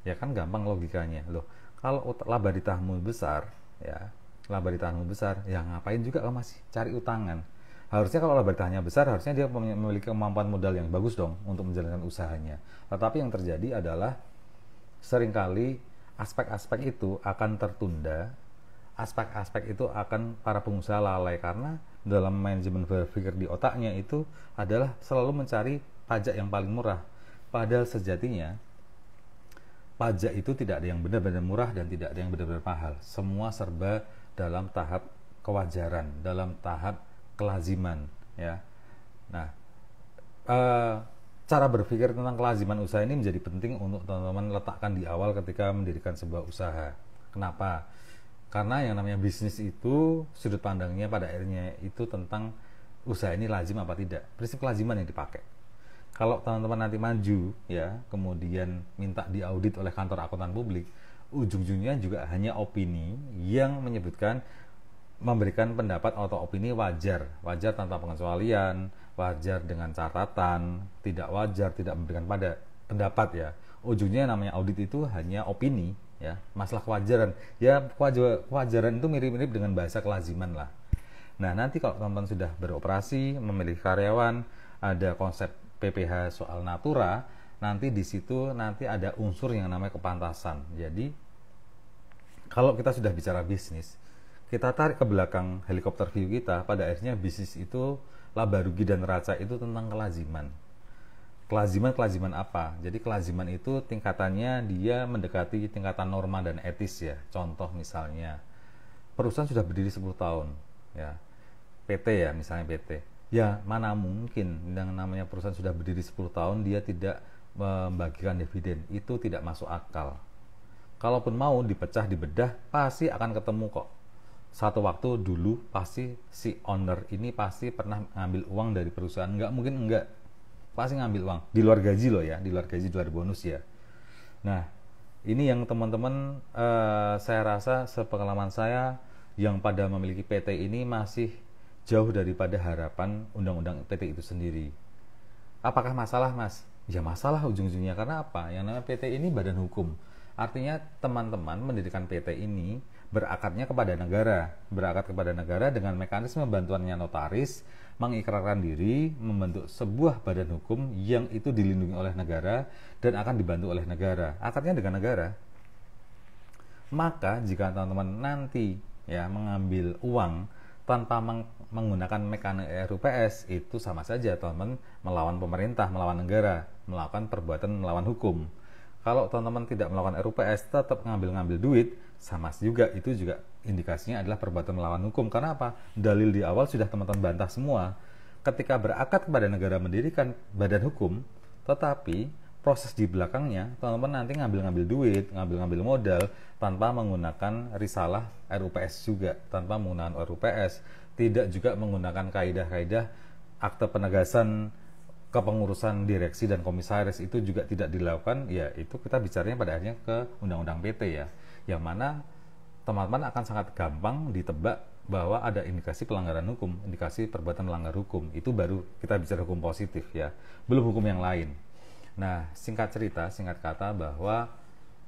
Ya kan gampang logikanya. Loh, kalau laba ditahanmu besar, ya, laba ditahanmu besar, ya ngapain juga kamu masih cari utangan? Harusnya kalau laba ditahannya besar, harusnya dia memiliki kemampuan modal yang bagus dong untuk menjalankan usahanya. Tetapi yang terjadi adalah seringkali aspek-aspek itu akan tertunda, aspek-aspek itu akan para pengusaha lalai karena dalam manajemen berpikir di otaknya itu adalah selalu mencari pajak yang paling murah. Padahal sejatinya pajak itu tidak ada yang benar-benar murah dan tidak ada yang benar-benar mahal. Semua serba dalam tahap kewajaran, dalam tahap kelaziman, ya. Nah, cara berpikir tentang kelaziman usaha ini menjadi penting untuk teman-teman letakkan di awal ketika mendirikan sebuah usaha. Kenapa? Karena yang namanya bisnis itu sudut pandangnya pada akhirnya itu tentang usaha ini lazim apa tidak. Prinsip kelaziman yang dipakai. Kalau teman-teman nanti maju, ya, kemudian minta diaudit oleh kantor akuntan publik, ujung-ujungnya juga hanya opini yang menyebutkan memberikan pendapat atau opini wajar tanpa pengecualian, wajar dengan catatan, tidak wajar tidak memberikan pendapat, ya. Ujungnya namanya audit itu hanya opini, ya, masalah kewajaran. Ya, kewajaran itu mirip-mirip dengan bahasa kelaziman lah. Nah, nanti kalau teman-teman sudah beroperasi, memiliki karyawan, ada konsep PPh soal natura, nanti di situ nanti ada unsur yang namanya kepantasan. Jadi kalau kita sudah bicara bisnis, kita tarik ke belakang helikopter view kita, pada akhirnya bisnis itu laba rugi dan neraca itu tentang kelaziman. Kelaziman apa? Jadi kelaziman itu tingkatannya dia mendekati tingkatan norma dan etis, ya. Contoh misalnya perusahaan sudah berdiri 10 tahun, ya. PT, ya, misalnya PT. Ya, mana mungkin yang namanya perusahaan sudah berdiri 10 tahun dia tidak membagikan dividen. Itu tidak masuk akal. Kalaupun mau dipecah, dibedah, pasti akan ketemu kok. Satu waktu dulu pasti si owner ini pasti pernah ngambil uang dari perusahaan. Nggak mungkin enggak. Pasti ngambil uang. Di luar gaji loh, ya. Di luar gaji, di luar bonus, ya. Nah, ini yang teman-teman saya rasa sepengalaman saya yang pada memiliki PT ini masih jauh daripada harapan undang-undang PT itu sendiri. Apakah masalah, Mas? Ya masalah ujung-ujungnya. Karena apa? Yang namanya PT ini badan hukum. Artinya teman-teman mendirikan PT ini berakatnya kepada negara. Berakat kepada negara dengan mekanisme bantuannya notaris, mengikrarkan diri, membentuk sebuah badan hukum yang itu dilindungi oleh negara dan akan dibantu oleh negara. Akatnya dengan negara. Maka jika teman-teman nanti, ya, mengambil uang tanpa menggunakan mekanisme RUPS, itu sama saja teman-teman melawan pemerintah, melawan negara, melakukan perbuatan melawan hukum. Kalau teman-teman tidak melakukan RUPS, tetap ngambil duit, sama juga, itu juga indikasinya adalah perbuatan melawan hukum. Karena apa? Dalil di awal sudah teman-teman bantah semua. Ketika berakat kepada negara mendirikan badan hukum, tetapi proses di belakangnya, teman-teman nanti ngambil duit, ngambil modal, tanpa menggunakan risalah RUPS juga, tanpa menggunakan RUPS, tidak juga menggunakan kaidah-kaidah akte penegasan kepengurusan direksi dan komisaris, itu juga tidak dilakukan. Ya, itu kita bicaranya pada akhirnya ke undang-undang PT, ya, yang mana teman-teman akan sangat gampang ditebak bahwa ada indikasi pelanggaran hukum, indikasi perbuatan melanggar hukum. Itu baru kita bicara hukum positif, ya, belum hukum yang lain. Nah, singkat kata bahwa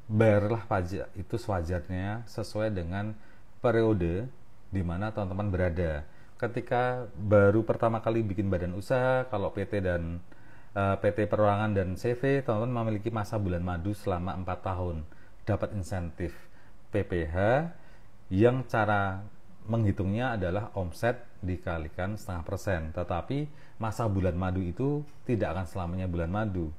bayarlah pajak itu sewajarnya sesuai dengan periode di mana teman-teman berada. Ketika baru pertama kali bikin badan usaha, kalau PT dan PT Perorangan dan CV, teman-teman memiliki masa bulan madu selama 4 tahun. Dapat insentif PPh yang cara menghitungnya adalah omset dikalikan 0,5%. Tetapi masa bulan madu itu tidak akan selamanya bulan madu.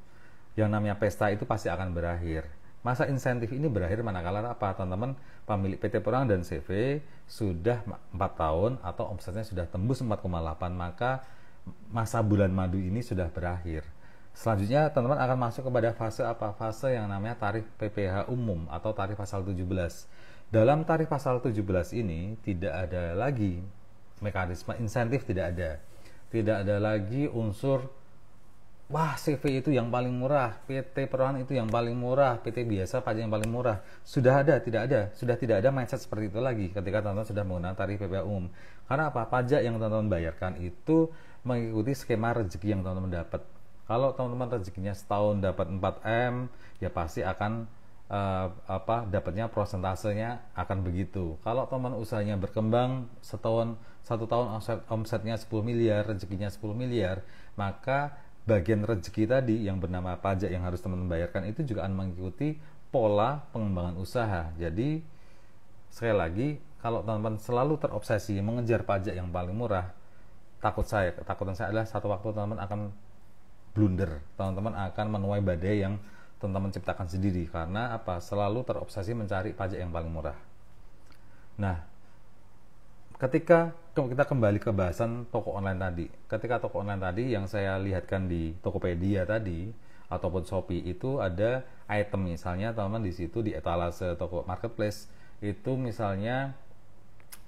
Yang namanya pesta itu pasti akan berakhir. Masa insentif ini berakhir manakala apa? Teman-teman pemilik PT Perorangan dan CV sudah 4 tahun atau omsetnya sudah tembus 4,8, maka masa bulan madu ini sudah berakhir. Selanjutnya teman-teman akan masuk kepada fase apa? Fase yang namanya tarif PPh umum atau tarif pasal 17. Dalam tarif pasal 17 ini tidak ada lagi mekanisme insentif, tidak ada. Tidak ada lagi unsur wah CV itu yang paling murah, PT Perumahan itu yang paling murah, PT biasa pajak yang paling murah. Sudah tidak ada mindset seperti itu lagi ketika teman-teman sudah menggunakan tarif PPh umum. Karena apa? Pajak yang teman-teman bayarkan itu mengikuti skema rezeki yang teman-teman dapat. Kalau teman-teman rezekinya setahun dapat 4M, ya pasti akan dapatnya prosentasenya akan begitu. Kalau teman usahanya berkembang satu tahun omsetnya 10 miliar, rezekinya 10 miliar, maka bagian rezeki tadi yang bernama pajak yang harus teman bayarkan itu juga akan mengikuti pola pengembangan usaha. Jadi sekali lagi, kalau teman-teman selalu terobsesi mengejar pajak yang paling murah, takutan saya adalah satu waktu teman-teman akan blunder, teman-teman akan menuai badai yang teman-teman ciptakan sendiri. Karena apa? Selalu terobsesi mencari pajak yang paling murah. Nah, ketika kita kembali ke bahasan toko online tadi, ketika toko online tadi yang saya lihatkan di Tokopedia tadi ataupun Shopee itu ada item, misalnya teman-teman di situ di etalase toko marketplace itu misalnya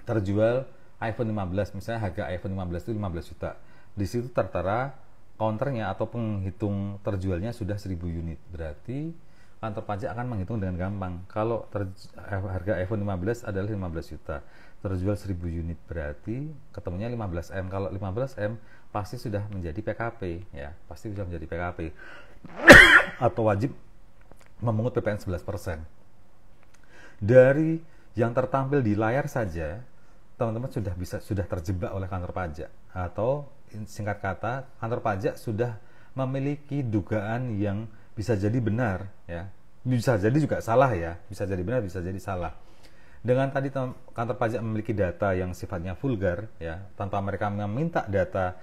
terjual iPhone 15, misalnya harga iPhone 15 itu 15 juta. Di situ tertera counternya atau penghitung terjualnya sudah 1000 unit. Berarti kantor pajak akan menghitung dengan gampang. Kalau harga iPhone 15 adalah 15 juta, terjual 1000 unit, berarti ketemunya 15M. Kalau 15M pasti sudah menjadi PKP, ya, pasti sudah menjadi PKP atau wajib memungut PPN 11%. Dari yang tertampil di layar saja, teman-teman sudah terjebak oleh kantor pajak, atau singkat kata, kantor pajak sudah memiliki dugaan yang bisa jadi benar, ya, bisa jadi juga salah, ya, bisa jadi benar, bisa jadi salah. Dengan tadi kantor pajak memiliki data yang sifatnya vulgar, ya, tanpa mereka meminta data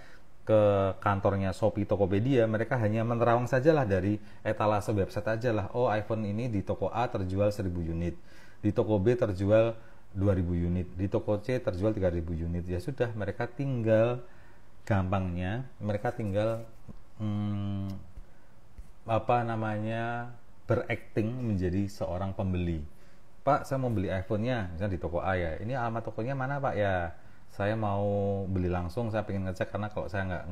ke kantornya Shopee, Tokopedia, mereka hanya menerawang sajalah dari etalase website ajalah. Oh, iPhone ini di toko A terjual 1000 unit, di toko B terjual 2000 unit, di toko C terjual 3000 unit. Ya sudah, mereka tinggal gampangnya, mereka tinggal berakting menjadi seorang pembeli. Pak, saya mau beli iPhone-nya, misalnya di toko A, ya. Ini alamat tokonya mana, Pak? Ya, saya mau beli langsung, saya pengen ngecek, karena kalau saya nggak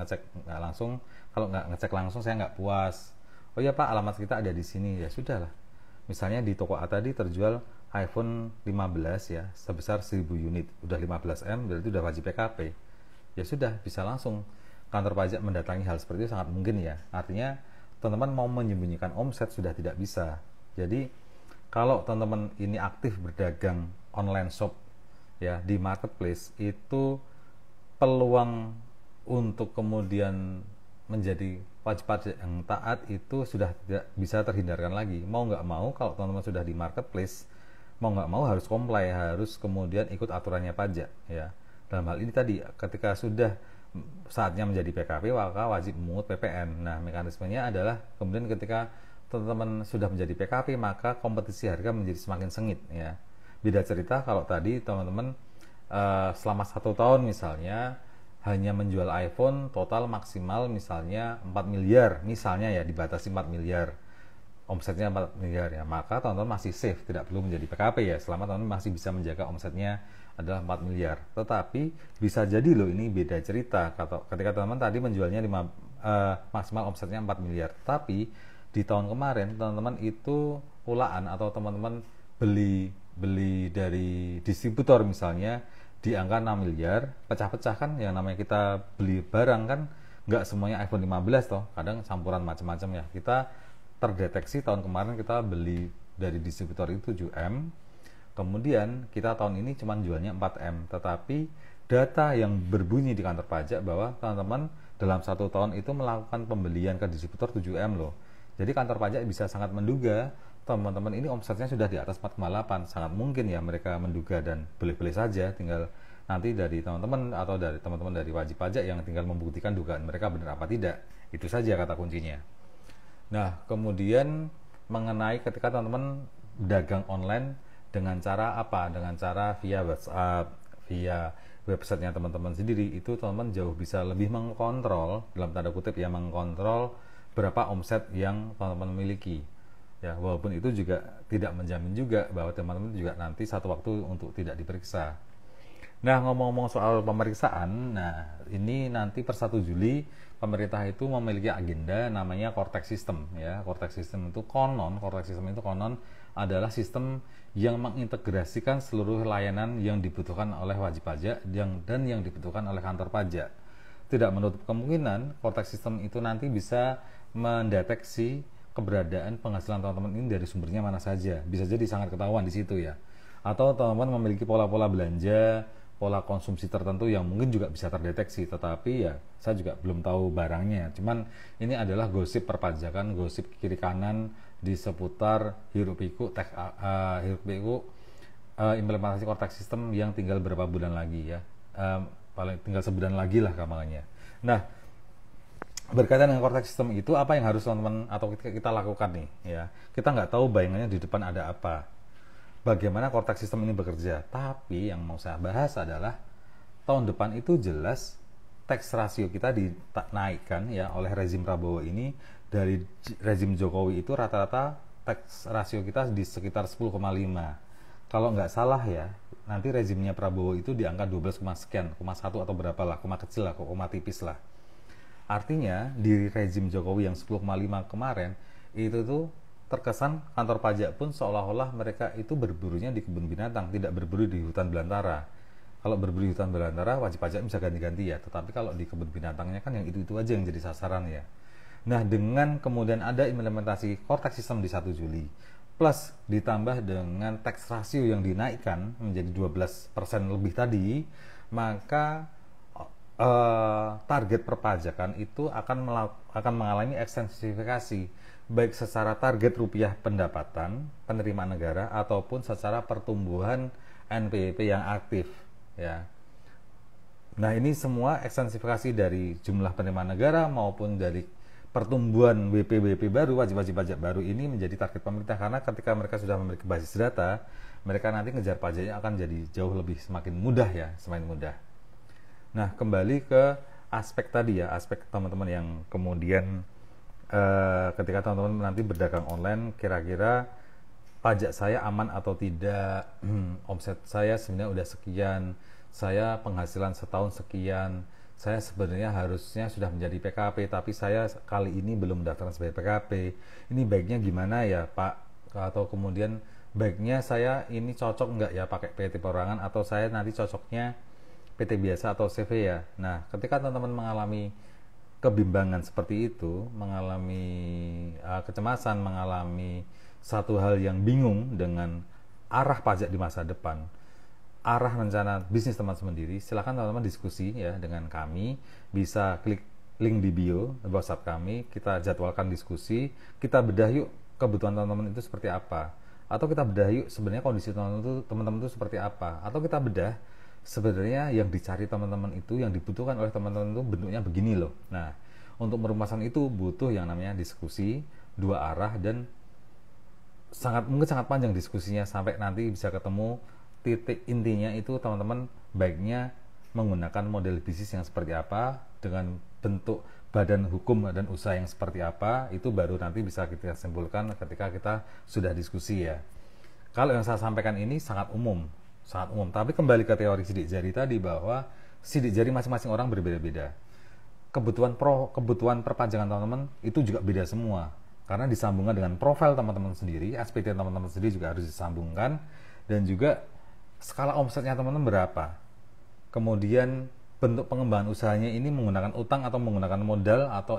ngecek langsung saya nggak puas. Oh iya Pak, alamat kita ada di sini. Ya sudahlah. Misalnya di toko A tadi terjual iPhone 15, ya, sebesar 1000 unit, udah 15M, berarti udah wajib PKP. Ya sudah, bisa langsung kantor pajak mendatangi hal seperti itu sangat mungkin, ya. Artinya teman-teman mau menyembunyikan omset sudah tidak bisa. Jadi kalau teman-teman ini aktif berdagang online shop, ya, di marketplace, itu peluang untuk kemudian menjadi wajib pajak yang taat itu sudah tidak bisa terhindarkan lagi. Mau nggak mau, kalau teman-teman sudah di marketplace, mau nggak mau harus comply, harus kemudian ikut aturannya pajak, ya. Dalam hal ini tadi, ketika sudah saatnya menjadi PKP, maka wajib memungut PPN. Nah, mekanismenya adalah kemudian ketika teman-teman sudah menjadi PKP, maka kompetisi harga menjadi semakin sengit, ya. Beda cerita kalau tadi teman-teman selama 1 tahun misalnya hanya menjual iPhone total maksimal misalnya 4 miliar, misalnya, ya, dibatasi 4 miliar, omsetnya 4 miliar, ya, maka teman-teman masih safe, tidak perlu menjadi PKP, ya, selama teman-teman masih bisa menjaga omsetnya adalah 4 miliar. Tetapi bisa jadi loh, ini beda cerita ketika teman-teman tadi menjualnya maksimal omsetnya 4 miliar, tapi di tahun kemarin teman-teman itu ulaan atau teman-teman beli dari distributor misalnya di angka 6 miliar, pecah-pecah kan, yang namanya kita beli barang kan nggak semuanya iPhone 15 toh, kadang campuran macam-macam, ya. Kita terdeteksi tahun kemarin kita beli dari distributor itu 7M, kemudian kita tahun ini cuma jualnya 4M, tetapi data yang berbunyi di kantor pajak bahwa teman-teman dalam 1 tahun itu melakukan pembelian ke distributor 7M loh. Jadi kantor pajak bisa sangat menduga teman-teman ini omsetnya sudah di atas 4,8. Sangat mungkin, ya, mereka menduga, dan boleh-boleh saja, tinggal nanti dari teman-teman atau dari teman-teman dari wajib pajak yang tinggal membuktikan dugaan mereka benar apa tidak. Itu saja kata kuncinya. Nah, kemudian mengenai ketika teman-teman dagang online dengan cara apa? Dengan cara via WhatsApp, via websitenya teman-teman sendiri, itu teman-teman jauh bisa lebih mengkontrol, dalam tanda kutip, ya, mengkontrol berapa omset yang teman-teman miliki. Ya, walaupun itu juga tidak menjamin juga bahwa teman-teman juga nanti satu waktu untuk tidak diperiksa. Nah, ngomong-ngomong soal pemeriksaan, nah ini nanti per 1 Juli pemerintah itu memiliki agenda namanya Cortex System ya. Cortex System itu konon adalah sistem yang mengintegrasikan seluruh layanan yang dibutuhkan oleh wajib pajak dan yang dibutuhkan oleh kantor pajak. Tidak menutup kemungkinan Cortex System itu nanti bisa mendeteksi keberadaan penghasilan teman-teman ini dari sumbernya mana saja. Bisa jadi sangat ketahuan di situ ya. Atau teman-teman memiliki pola-pola belanja, pola konsumsi tertentu yang mungkin juga bisa terdeteksi, tetapi ya saya juga belum tahu barangnya. Cuman ini adalah gosip perpajakan, gosip kiri kanan di seputar hiruk pikuk implementasi Cortex System yang tinggal berapa bulan lagi ya, paling tinggal sebulan lagi lah kampanye. Nah, berkaitan dengan Cortex System itu apa yang harus teman-teman atau kita lakukan nih ya? Kita nggak tahu bayangannya di depan ada apa, bagaimana Cortex System ini bekerja. Tapi yang mau saya bahas adalah tahun depan itu jelas tax rasio kita dinaikkan ya oleh rezim Prabowo ini. Dari rezim Jokowi itu rata-rata tax rasio kita di sekitar 10,5. Kalau nggak salah ya, nanti rezimnya Prabowo itu di angka 12, sekian, 1 atau berapa lah, koma kecil lah, koma tipis lah. Artinya di rezim Jokowi yang 10,5 kemarin itu tuh terkesan kantor pajak pun seolah-olah mereka itu berburunya di kebun binatang, tidak berburu di hutan belantara. Kalau berburu di hutan belantara, wajib pajak bisa ganti-ganti ya. Tetapi kalau di kebun binatangnya kan yang itu-itu aja yang jadi sasaran ya. Nah, dengan kemudian ada implementasi Cortex System di 1 Juli, plus ditambah dengan tax ratio yang dinaikkan menjadi 12% lebih tadi, maka target perpajakan itu akan mengalami ekstensifikasi, baik secara target rupiah pendapatan penerimaan negara ataupun secara pertumbuhan NPWP yang aktif ya. Nah, ini semua ekstensifikasi dari jumlah penerimaan negara maupun dari pertumbuhan WP baru, wajib pajak baru ini menjadi target pemerintah, karena ketika mereka sudah memiliki basis data, mereka nanti ngejar pajaknya akan jadi jauh lebih semakin mudah ya, semakin mudah. Nah, kembali ke aspek tadi ya, aspek teman-teman yang kemudian ketika teman-teman nanti berdagang online, kira-kira pajak saya aman atau tidak, omset saya sebenarnya udah sekian, saya penghasilan setahun sekian, saya sebenarnya harusnya sudah menjadi PKP, tapi saya kali ini belum mendaftarkan sebagai PKP. Ini baiknya gimana ya Pak? Atau kemudian baiknya saya ini cocok nggak ya pakai PT perorangan, atau saya nanti cocoknya PT biasa atau CV ya. Nah, ketika teman-teman mengalami kebimbangan seperti itu, mengalami kecemasan, mengalami satu hal yang bingung dengan arah pajak di masa depan, arah rencana bisnis teman-teman sendiri, silakan teman-teman diskusi ya dengan kami. Bisa klik link di bio WhatsApp kami, kita jadwalkan diskusi, kita bedah yuk kebutuhan teman-teman itu seperti apa, atau kita bedah yuk sebenarnya kondisi teman-teman itu seperti apa, atau kita bedah sebenarnya yang dicari teman-teman itu, yang dibutuhkan oleh teman-teman itu bentuknya begini loh. Nah, untuk merumuskan itu butuh yang namanya diskusi dua arah, dan mungkin sangat panjang diskusinya sampai nanti bisa ketemu titik intinya itu teman-teman baiknya menggunakan model bisnis yang seperti apa, dengan bentuk badan hukum dan usaha yang seperti apa, itu baru nanti bisa kita simpulkan ketika kita sudah diskusi ya. Kalau yang saya sampaikan ini sangat umum, tapi kembali ke teori sidik jari tadi, bahwa sidik jari masing-masing orang berbeda-beda. Kebutuhan perpajakan teman-teman itu juga beda semua, karena disambungkan dengan profil teman-teman sendiri, SPT teman-teman sendiri juga harus disambungkan, dan juga skala omsetnya teman-teman berapa, kemudian bentuk pengembangan usahanya ini menggunakan utang atau menggunakan modal atau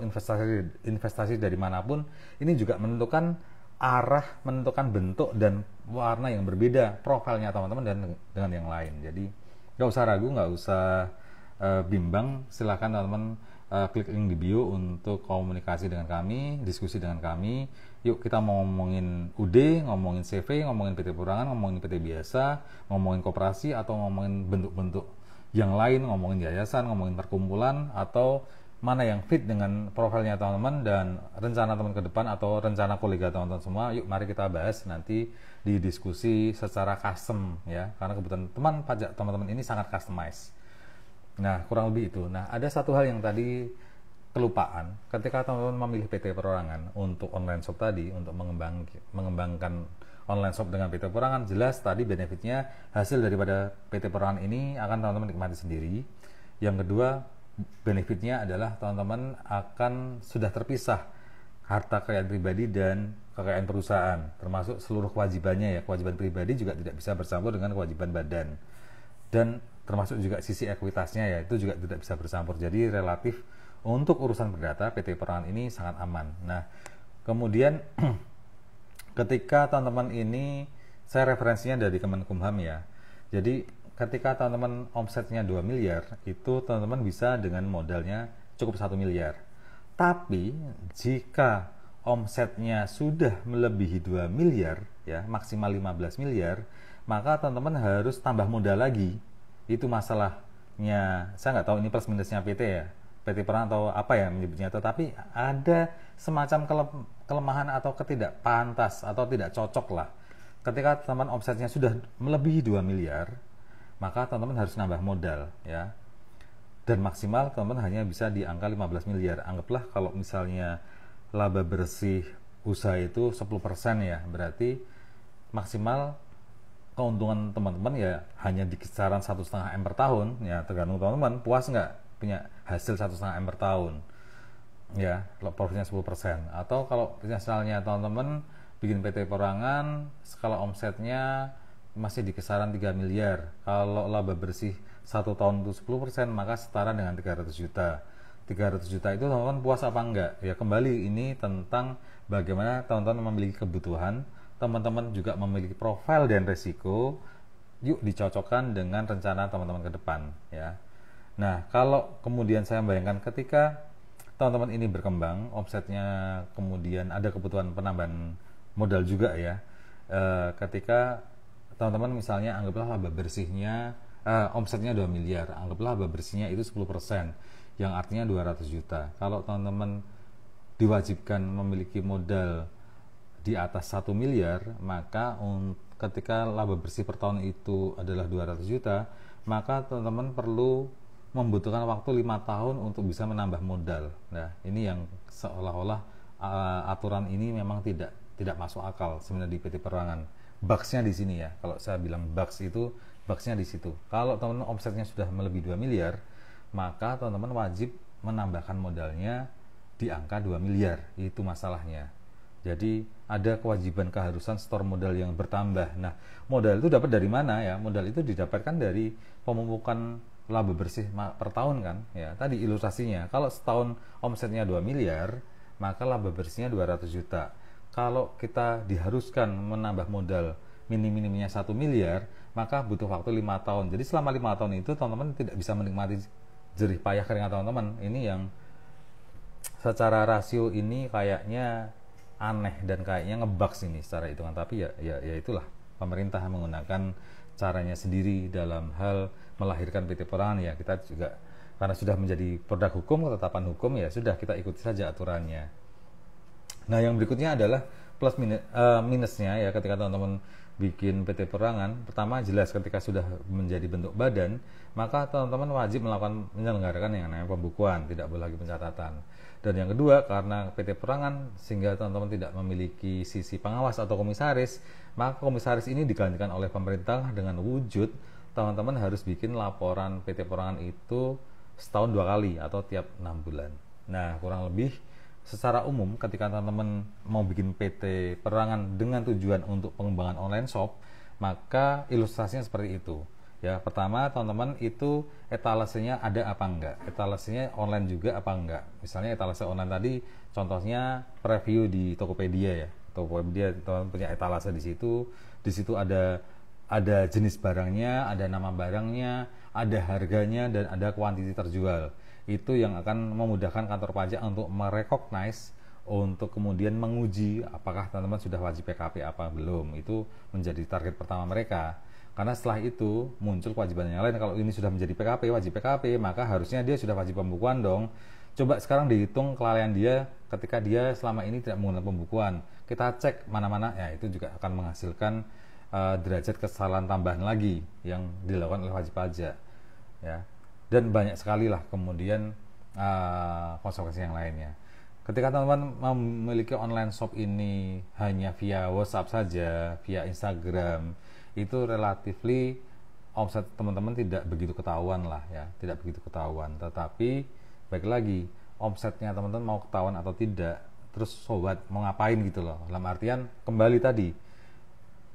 investasi dari manapun, ini juga menentukan arah, menentukan bentuk dan warna yang berbeda profilnya teman-teman dengan yang lain. Jadi nggak usah ragu, nggak usah bimbang, silakan teman-teman klik link di bio untuk komunikasi dengan kami, diskusi dengan kami. Yuk kita mau ngomongin UD, ngomongin CV, ngomongin PT Perorangan, ngomongin PT biasa, ngomongin koperasi, atau ngomongin bentuk-bentuk yang lain, ngomongin yayasan, ngomongin perkumpulan, atau mana yang fit dengan profilnya teman-teman dan rencana teman ke depan atau rencana kolega teman-teman semua. Yuk mari kita bahas nanti di diskusi secara custom ya, karena kebutuhan teman pajak teman-teman ini sangat customize. Nah, kurang lebih itu. Nah, ada satu hal yang tadi kelupaan ketika teman-teman memilih PT Perorangan untuk online shop tadi, untuk mengembangkan online shop dengan PT Perorangan, jelas tadi benefitnya hasil daripada PT Perorangan ini akan teman-teman nikmati sendiri. Yang kedua, benefitnya adalah teman-teman akan sudah terpisah harta kekayaan pribadi dan kekayaan perusahaan, termasuk seluruh kewajibannya ya. Kewajiban pribadi juga tidak bisa bercampur dengan kewajiban badan, dan termasuk juga sisi ekuitasnya ya, itu juga tidak bisa bercampur. Jadi relatif untuk urusan perdata PT Perorangan ini sangat aman. Nah, kemudian ketika teman-teman ini, saya referensinya dari Kemenkumham ya. Jadi ketika teman-teman omsetnya 2 miliar, itu teman-teman bisa dengan modalnya cukup 1 miliar. Tapi jika omsetnya sudah melebihi 2 miliar ya, maksimal 15 miliar, maka teman-teman harus tambah modal lagi. Itu masalahnya. Saya nggak tahu ini plus minusnya PT ya, PT Perorangan atau apa ya menyebutnya, tetapi ada semacam kelemahan atau ketidakpantas atau tidak cocok lah. Ketika teman-teman omsetnya sudah melebihi 2 miliar, maka teman-teman harus nambah modal ya. Dan maksimal teman-teman hanya bisa di angka 15 miliar. Anggaplah kalau misalnya laba bersih usaha itu 10% ya, berarti maksimal keuntungan teman-teman ya hanya di kisaran 1,5 M per tahun ya, tergantung teman-teman puas nggak punya hasil 1,5 M per tahun ya, profitnya 10%. Atau kalau misalnya teman-teman bikin PT Perorangan, skala omsetnya masih di kisaran 3 miliar, kalau laba bersih 1 tahun itu 10%, maka setara dengan 300 juta. 300 juta itu teman-teman puas apa enggak? Ya kembali ini tentang bagaimana teman-teman memiliki kebutuhan, teman-teman juga memiliki profil dan resiko, yuk dicocokkan dengan rencana teman-teman ke depan ya. Nah, kalau kemudian saya bayangkan ketika teman-teman ini berkembang, omsetnya kemudian ada kebutuhan penambahan modal juga ya. Ketika teman-teman misalnya anggaplah laba bersihnya omsetnya 2 miliar, anggaplah laba bersihnya itu 10%, yang artinya 200 juta. Kalau teman-teman diwajibkan memiliki modal di atas 1 miliar, maka ketika laba bersih per tahun itu adalah 200 juta, maka teman-teman perlu membutuhkan waktu 5 tahun untuk bisa menambah modal. Nah, ini yang seolah-olah aturan ini memang tidak masuk akal sebenarnya di PT Perorangan. Bugs-nya di sini ya. Kalau saya bilang bugs itu, bugs-nya di situ. Kalau teman-teman omsetnya sudah melebihi 2 miliar, maka teman-teman wajib menambahkan modalnya di angka 2 miliar. Itu masalahnya. Jadi ada kewajiban keharusan store modal yang bertambah. Nah, modal itu dapat dari mana ya? Modal itu didapatkan dari pemupukan laba bersih per tahun kan ya. Tadi ilustrasinya, kalau setahun omsetnya 2 miliar, maka laba bersihnya 200 juta. Kalau kita diharuskan menambah modal minim-minimnya 1 miliar, maka butuh waktu 5 tahun. Jadi selama 5 tahun itu teman-teman tidak bisa menikmati jerih payah keringat teman-teman. Ini yang secara rasio ini kayaknya aneh dan kayaknya ngebugs ini secara hitungan. Tapi ya itulah, pemerintah menggunakan caranya sendiri dalam hal melahirkan PT Perorangan ya. Kita juga karena sudah menjadi produk hukum, ketetapan hukum, ya sudah kita ikuti saja aturannya. Nah, yang berikutnya adalah plus minusnya ya ketika teman-teman bikin PT Perorangan. Pertama, jelas ketika sudah menjadi bentuk badan, maka teman-teman wajib menyelenggarakan yang namanya pembukuan, tidak boleh lagi pencatatan. Dan yang kedua, karena PT Perorangan sehingga teman-teman tidak memiliki sisi pengawas atau komisaris, maka komisaris ini digantikan oleh pemerintah dengan wujud teman-teman harus bikin laporan PT Perorangan itu setahun 2 kali atau tiap 6 bulan. Nah, kurang lebih secara umum ketika teman-teman mau bikin PT Perorangan dengan tujuan untuk pengembangan online shop, maka ilustrasinya seperti itu. Ya, pertama teman-teman itu etalasenya ada apa enggak? Etalasenya online juga apa enggak? Misalnya etalase online tadi contohnya preview di Tokopedia ya. Tokopedia teman-teman punya etalase di situ. Di situ ada jenis barangnya, ada nama barangnya, ada harganya, dan ada kuantiti terjual. Itu yang akan memudahkan kantor pajak untuk merecognize, untuk kemudian menguji apakah teman-teman sudah wajib PKP apa belum. Itu menjadi target pertama mereka. Karena setelah itu muncul kewajiban yang lain. Kalau ini sudah menjadi PKP, wajib PKP, maka harusnya dia sudah wajib pembukuan dong. Coba sekarang dihitung kelalaian dia ketika dia selama ini tidak menggunakan pembukuan. Kita cek mana-mana, ya itu juga akan menghasilkan derajat kesalahan tambahan lagi yang dilakukan oleh wajib pajak. Ya. Dan banyak sekali lah kemudian konsekuensi yang lainnya. Ketika teman-teman memiliki online shop ini hanya via WhatsApp saja, via Instagram, itu relatively omset teman-teman tidak begitu ketahuan lah ya, tidak begitu ketahuan. Tetapi baik lagi, omsetnya teman-teman mau ketahuan atau tidak, terus sobat mau ngapain gitu loh. Dalam artian kembali tadi,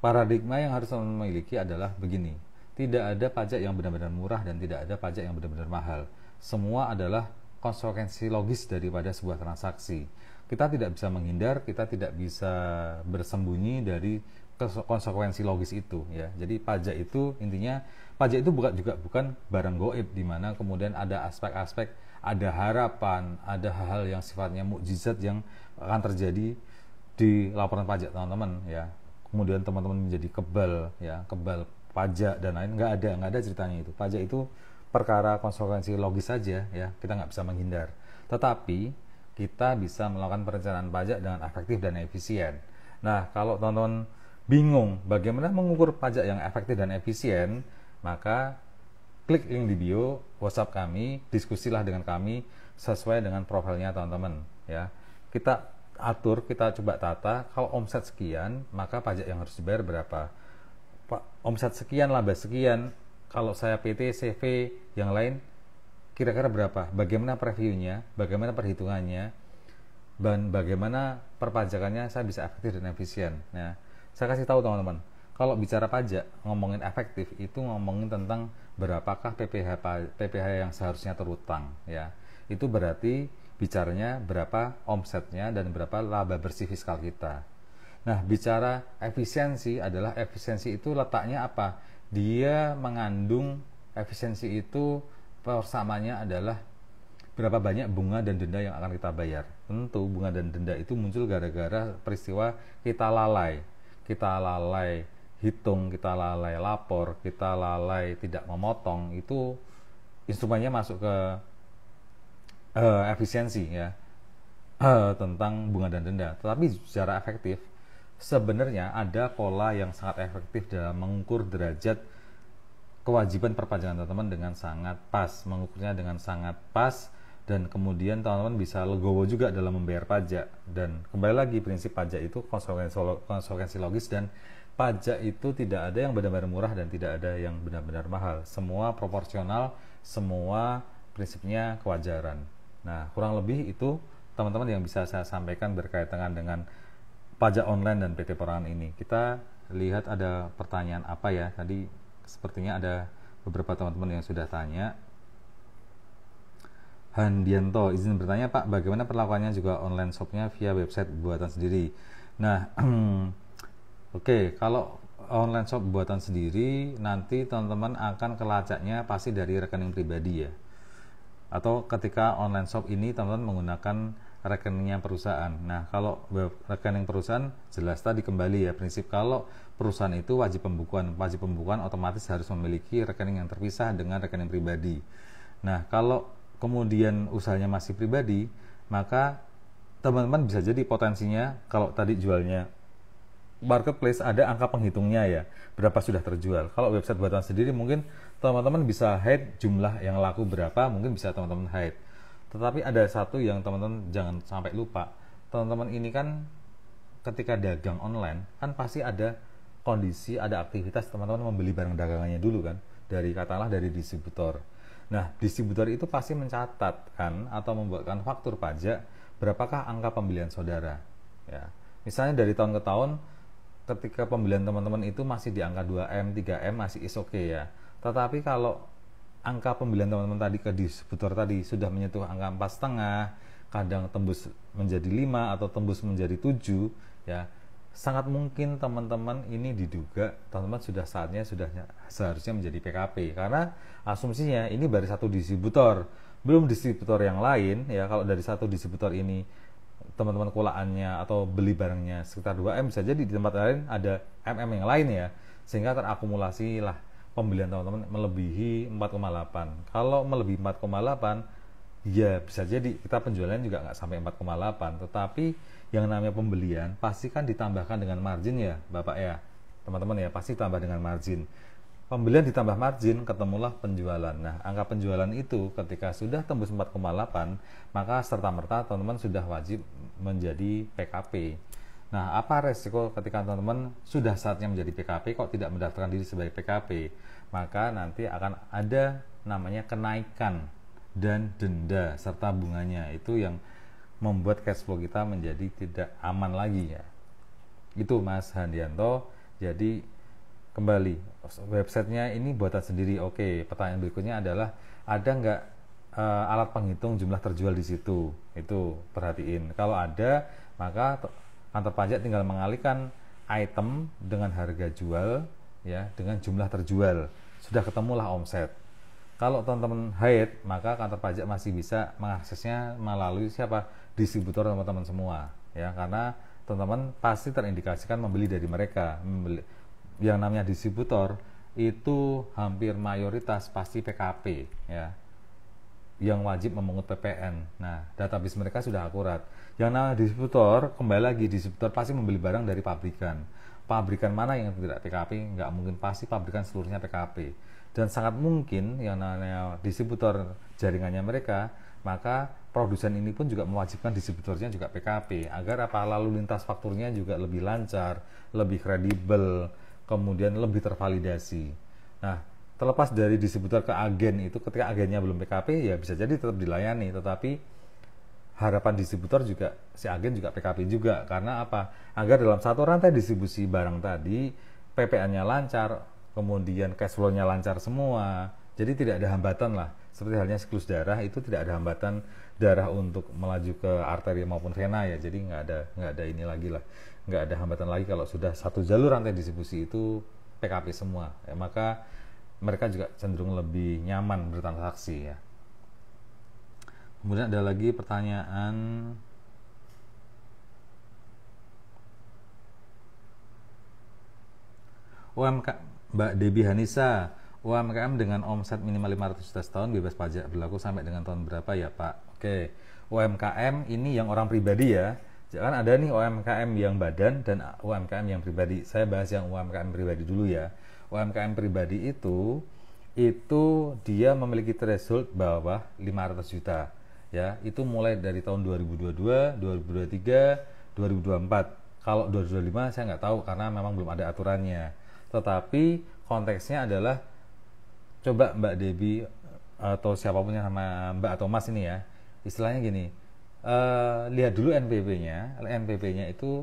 paradigma yang harus teman-teman miliki adalah begini, tidak ada pajak yang benar-benar murah dan tidak ada pajak yang benar-benar mahal. Semua adalah konsekuensi logis daripada sebuah transaksi. Kita tidak bisa menghindar, kita tidak bisa bersembunyi dari konsekuensi logis itu ya. Jadi pajak itu intinya, pajak itu bukan barang goib di mana kemudian ada aspek-aspek, ada harapan, ada hal-hal yang sifatnya mukjizat yang akan terjadi di laporan pajak teman-teman ya. Kemudian teman-teman menjadi kebal ya, kebal pajak dan lain, nggak ada ceritanya itu. Pajak itu perkara konsekuensi logis saja ya, kita nggak bisa menghindar. Tetapi kita bisa melakukan perencanaan pajak dengan efektif dan efisien. Nah, kalau teman-teman bingung bagaimana mengukur pajak yang efektif dan efisien, maka klik link di bio WhatsApp kami, diskusilah dengan kami sesuai dengan profilnya teman-teman ya. Kita atur, kita coba tata, kalau omset sekian, maka pajak yang harus dibayar berapa? Omset sekian, laba sekian, kalau saya PT, CV, yang lain kira-kira berapa? Bagaimana previewnya? Bagaimana perhitungannya? Dan bagaimana perpajakannya saya bisa efektif dan efisien? Nah, saya kasih tahu teman-teman, kalau bicara pajak, ngomongin efektif itu ngomongin tentang berapakah PPh yang seharusnya terutang ya. Itu berarti bicaranya berapa omsetnya dan berapa laba bersih fiskal kita. Nah, bicara efisiensi adalah efisiensi itu letaknya apa? Dia mengandung efisiensi itu persamaannya adalah berapa banyak bunga dan denda yang akan kita bayar. Tentu bunga dan denda itu muncul gara-gara peristiwa kita lalai hitung, kita lalai lapor, kita lalai tidak memotong, itu instrumennya masuk ke efisiensi ya, tentang bunga dan denda. Tetapi secara efektif sebenarnya ada pola yang sangat efektif dalam mengukur derajat kewajiban perpajakan teman-teman dengan sangat pas, mengukurnya dengan sangat pas, dan kemudian teman-teman bisa legowo juga dalam membayar pajak. Dan kembali lagi, prinsip pajak itu konsekuensi logis, dan pajak itu tidak ada yang benar-benar murah dan tidak ada yang benar-benar mahal. Semua proporsional, semua prinsipnya kewajaran. Nah, kurang lebih itu teman-teman yang bisa saya sampaikan berkaitan dengan pajak online dan PT Perorangan ini. Kita lihat ada pertanyaan apa ya, tadi sepertinya ada beberapa teman-teman yang sudah tanya. Handianto izin bertanya, Pak, bagaimana perlakuannya juga online shopnya via website buatan sendiri? Nah, oke, kalau online shop buatan sendiri nanti teman-teman akan kelacaknya pasti dari rekening pribadi ya. Atau ketika online shop ini teman-teman menggunakan rekeningnya perusahaan. Nah, kalau rekening perusahaan jelas tadi kembali ya, prinsip kalau perusahaan itu wajib pembukuan otomatis harus memiliki rekening yang terpisah dengan rekening pribadi. Nah, kalau kemudian usahanya masih pribadi, maka teman-teman bisa jadi potensinya kalau tadi jualnya marketplace ada angka penghitungnya ya, berapa sudah terjual. Kalau website buatan sendiri mungkin teman-teman bisa hide jumlah yang laku berapa, mungkin bisa teman-teman hide. Tetapi ada satu yang teman-teman jangan sampai lupa, teman-teman ini kan ketika dagang online kan pasti ada kondisi, ada aktivitas teman-teman membeli barang dagangannya dulu kan, katakanlah dari distributor. Nah, distributor itu pasti mencatatkan atau membuatkan faktur pajak berapakah angka pembelian saudara ya. Misalnya dari tahun ke tahun, ketika pembelian teman-teman itu masih di angka 2M, 3M masih is oke ya. Tetapi kalau angka pembelian teman-teman tadi ke distributor tadi sudah menyentuh angka 4,5, kadang tembus menjadi 5 atau tembus menjadi 7 ya, sangat mungkin teman-teman ini diduga teman-teman sudah seharusnya menjadi PKP, karena asumsinya ini baru satu distributor, belum distributor yang lain ya. Kalau dari satu distributor ini teman-teman kolaannya atau beli barangnya sekitar 2M, bisa jadi di tempat lain ada MM yang lain ya, sehingga terakumulasi lah pembelian teman-teman melebihi 4,8. Kalau melebihi 4,8 ya bisa jadi kita penjualannya juga nggak sampai 4,8. Tetapi yang namanya pembelian pasti kan ditambahkan dengan margin ya Bapak ya, teman-teman ya, pasti tambah dengan margin. pembelian ditambah margin, ketemulah penjualan. Nah, angka penjualan itu ketika sudah tembus 4,8, maka serta-merta teman-teman sudah wajib menjadi PKP. Nah, apa resiko ketika teman-teman sudah saatnya menjadi PKP kok tidak mendaftarkan diri sebagai PKP? Maka nanti akan ada namanya kenaikan dan denda serta bunganya, itu yang membuat cash flow kita menjadi tidak aman lagi ya. Itu Mas Handianto. Jadi kembali, websitenya ini buatan sendiri. Oke, pertanyaan berikutnya adalah ada nggak alat penghitung jumlah terjual di situ? Itu perhatiin. Kalau ada, maka kantor pajak tinggal mengalihkan item dengan harga jual ya dengan jumlah terjual. Sudah ketemulah omset. Kalau teman-teman hide, maka kantor pajak masih bisa mengaksesnya melalui siapa? Distributor teman-teman semua ya, karena teman-teman pasti terindikasikan membeli dari mereka. Yang namanya distributor itu hampir mayoritas pasti PKP ya, yang wajib memungut PPN. Nah, database mereka sudah akurat. Yang namanya distributor, kembali lagi, distributor pasti membeli barang dari pabrikan. Pabrikan mana yang tidak PKP? Nggak mungkin, pasti pabrikan seluruhnya PKP. Dan sangat mungkin yang namanya distributor jaringannya mereka, maka produsen ini pun juga mewajibkan distributornya juga PKP, agar apa, lalu lintas fakturnya juga lebih lancar, lebih kredibel, kemudian lebih tervalidasi. Nah, terlepas dari distributor ke agen itu, ketika agennya belum PKP ya bisa jadi tetap dilayani, tetapi harapan distributor juga si agen juga PKP juga, karena apa? Agar dalam satu rantai distribusi barang tadi PPN-nya lancar, kemudian cash flow-nya lancar semua. Jadi tidak ada hambatan lah. Seperti halnya siklus darah itu tidak ada hambatan darah untuk melaju ke arteri maupun vena ya. Jadi nggak ada ini lagi lah. Nggak ada hambatan lagi kalau sudah satu jalur rantai distribusi itu PKP semua. Ya, maka mereka juga cenderung lebih nyaman bertransaksi ya. Kemudian ada lagi pertanyaan, UMK Mbak Debi Hanisa, UMKM dengan omset minimal 500 juta setahun bebas pajak berlaku sampai dengan tahun berapa ya Pak? Oke, UMKM ini yang orang pribadi ya. Jangan ada nih UMKM yang badan dan UMKM yang pribadi. Saya bahas yang UMKM pribadi dulu ya. UMKM pribadi itu dia memiliki threshold bawah 500 juta. Ya, itu mulai dari tahun 2022, 2023, 2024. Kalau 2025 saya nggak tahu karena memang belum ada aturannya. Tetapi konteksnya adalah, coba Mbak Debi atau siapapun yang nama Mbak atau Mas ini ya, istilahnya gini, lihat dulu NPWP-nya. NPWP-nya itu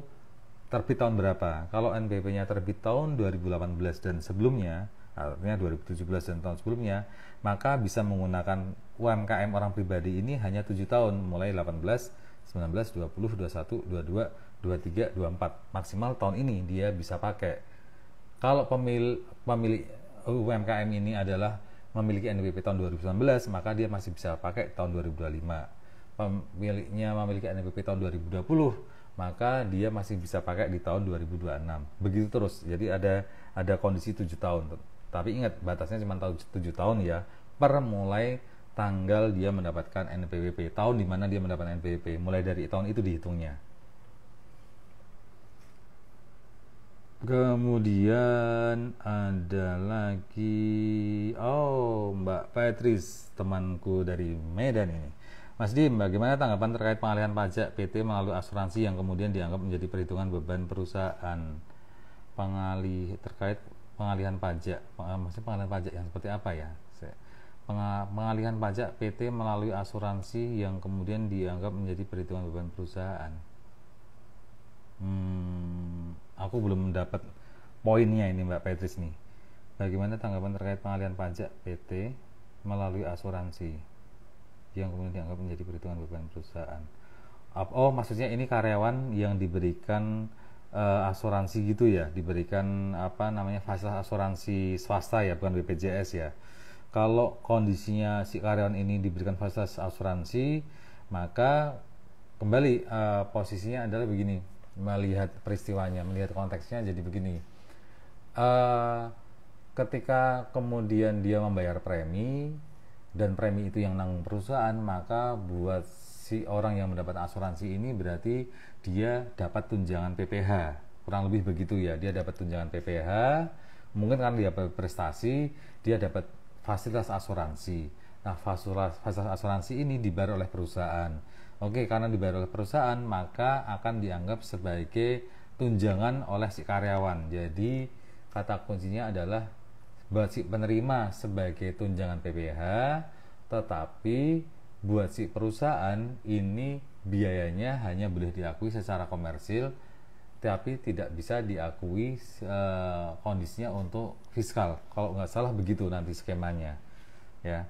terbit tahun berapa. Kalau NPWP-nya terbit tahun 2018 dan sebelumnya, artinya 2017 dan tahun sebelumnya, maka bisa menggunakan UMKM orang pribadi ini hanya 7 tahun, mulai 18, 19, 20, 21, 22, 23, 24. Maksimal tahun ini dia bisa pakai. Kalau pemilik UMKM ini adalah memiliki NPWP tahun 2019, maka dia masih bisa pakai tahun 2025. Pemiliknya memiliki NPWP tahun 2020, maka dia masih bisa pakai di tahun 2026. Begitu terus. Jadi ada kondisi 7 tahun. Tapi ingat, batasnya cuma 7 tahun ya, per mulai tanggal dia mendapatkan NPWP. Tahun di mana dia mendapatkan NPWP, mulai dari tahun itu dihitungnya. Kemudian ada lagi, Mbak Patrice, temanku dari Medan ini. Mas Dim, bagaimana tanggapan terkait pengalihan pajak PT melalui asuransi yang kemudian dianggap menjadi perhitungan beban perusahaan? Terkait pengalihan pajak, maksudnya pengalihan pajak yang seperti apa ya? Pengalihan pajak PT melalui asuransi yang kemudian dianggap menjadi perhitungan beban perusahaan. Aku belum mendapat poinnya ini Mbak Patrice nih. Bagaimana tanggapan terkait pengalihan pajak PT melalui asuransi yang kemudian dianggap menjadi perhitungan beban perusahaan? Maksudnya ini karyawan yang diberikan asuransi gitu ya, diberikan fasilitas asuransi swasta ya, bukan BPJS ya. Kalau kondisinya si karyawan ini diberikan fasilitas asuransi, maka kembali posisinya adalah begini. Melihat peristiwanya, melihat konteksnya, jadi begini, ketika kemudian dia membayar premi dan premi itu yang nanggung perusahaan, maka buat si orang yang mendapat asuransi ini berarti dia dapat tunjangan PPh, kurang lebih begitu ya. Dia dapat tunjangan PPh, Mungkin kan dia berprestasi, dia dapat fasilitas asuransi. Nah, fasilitas asuransi ini dibayar oleh perusahaan. Oke, karena dibayar oleh perusahaan, maka akan dianggap sebagai tunjangan oleh si karyawan. Jadi, kata kuncinya adalah buat si penerima sebagai tunjangan PPh, tetapi buat si perusahaan ini biayanya hanya boleh diakui secara komersil, tapi tidak bisa diakui kondisinya untuk fiskal. Kalau nggak salah begitu nanti skemanya, ya.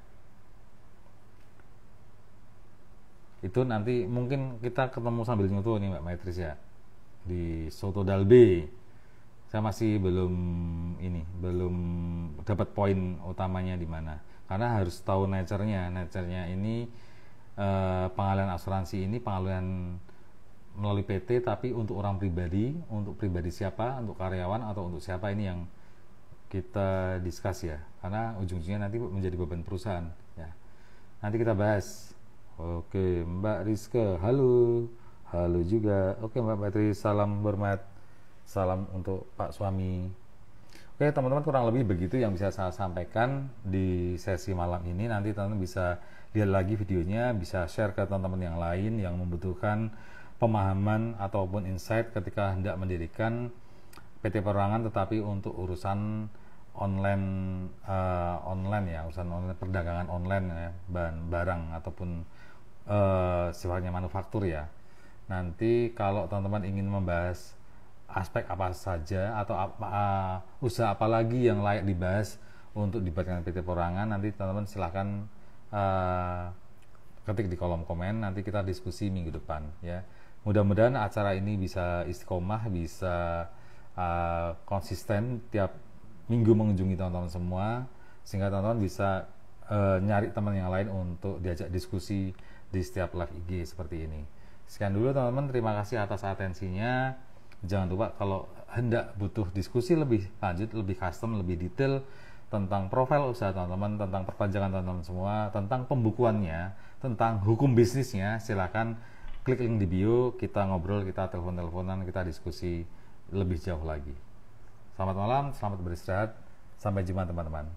Itu nanti mungkin kita ketemu sambil nyoto nih Mbak Maitris ya, di Soto Dalbe. Saya masih belum dapat poin utamanya di mana, karena harus tahu nature-nya ini pengalihan asuransi ini pengalihan melalui PT, tapi untuk orang pribadi, untuk pribadi siapa, untuk karyawan atau untuk siapa, ini yang kita discuss ya, karena ujung-ujungnya nanti menjadi beban perusahaan ya. Nanti kita bahas. Oke, Mbak Rizka, halo juga. Oke, Mbak Patris, salam hormat, salam untuk Pak suami. Oke teman-teman, kurang lebih begitu yang bisa saya sampaikan di sesi malam ini. Nanti teman-teman bisa lihat lagi videonya, bisa share ke teman-teman yang lain yang membutuhkan pemahaman ataupun insight ketika hendak mendirikan PT Perorangan, tetapi untuk urusan online ya, urusan online, perdagangan online ya, barang ataupun sifatnya manufaktur ya. Nanti kalau teman-teman ingin membahas aspek apa saja atau usaha apa lagi yang layak dibahas untuk dibuatkan PT Perorangan, nanti teman-teman silahkan ketik di kolom komen, nanti kita diskusi minggu depan ya. Mudah-mudahan acara ini bisa istiqomah, bisa konsisten tiap minggu mengunjungi teman-teman semua, sehingga teman-teman bisa nyari teman yang lain untuk diajak diskusi di setiap live IG seperti ini. Sekian dulu teman-teman, terima kasih atas atensinya. Jangan lupa kalau hendak butuh diskusi lebih lanjut, lebih custom, lebih detail tentang profil usaha teman-teman, tentang perpanjangan teman-teman semua, tentang pembukuannya, tentang hukum bisnisnya, silakan klik link di bio, kita ngobrol, kita telepon-teleponan, kita diskusi lebih jauh lagi. Selamat malam, selamat beristirahat, sampai jumpa teman-teman.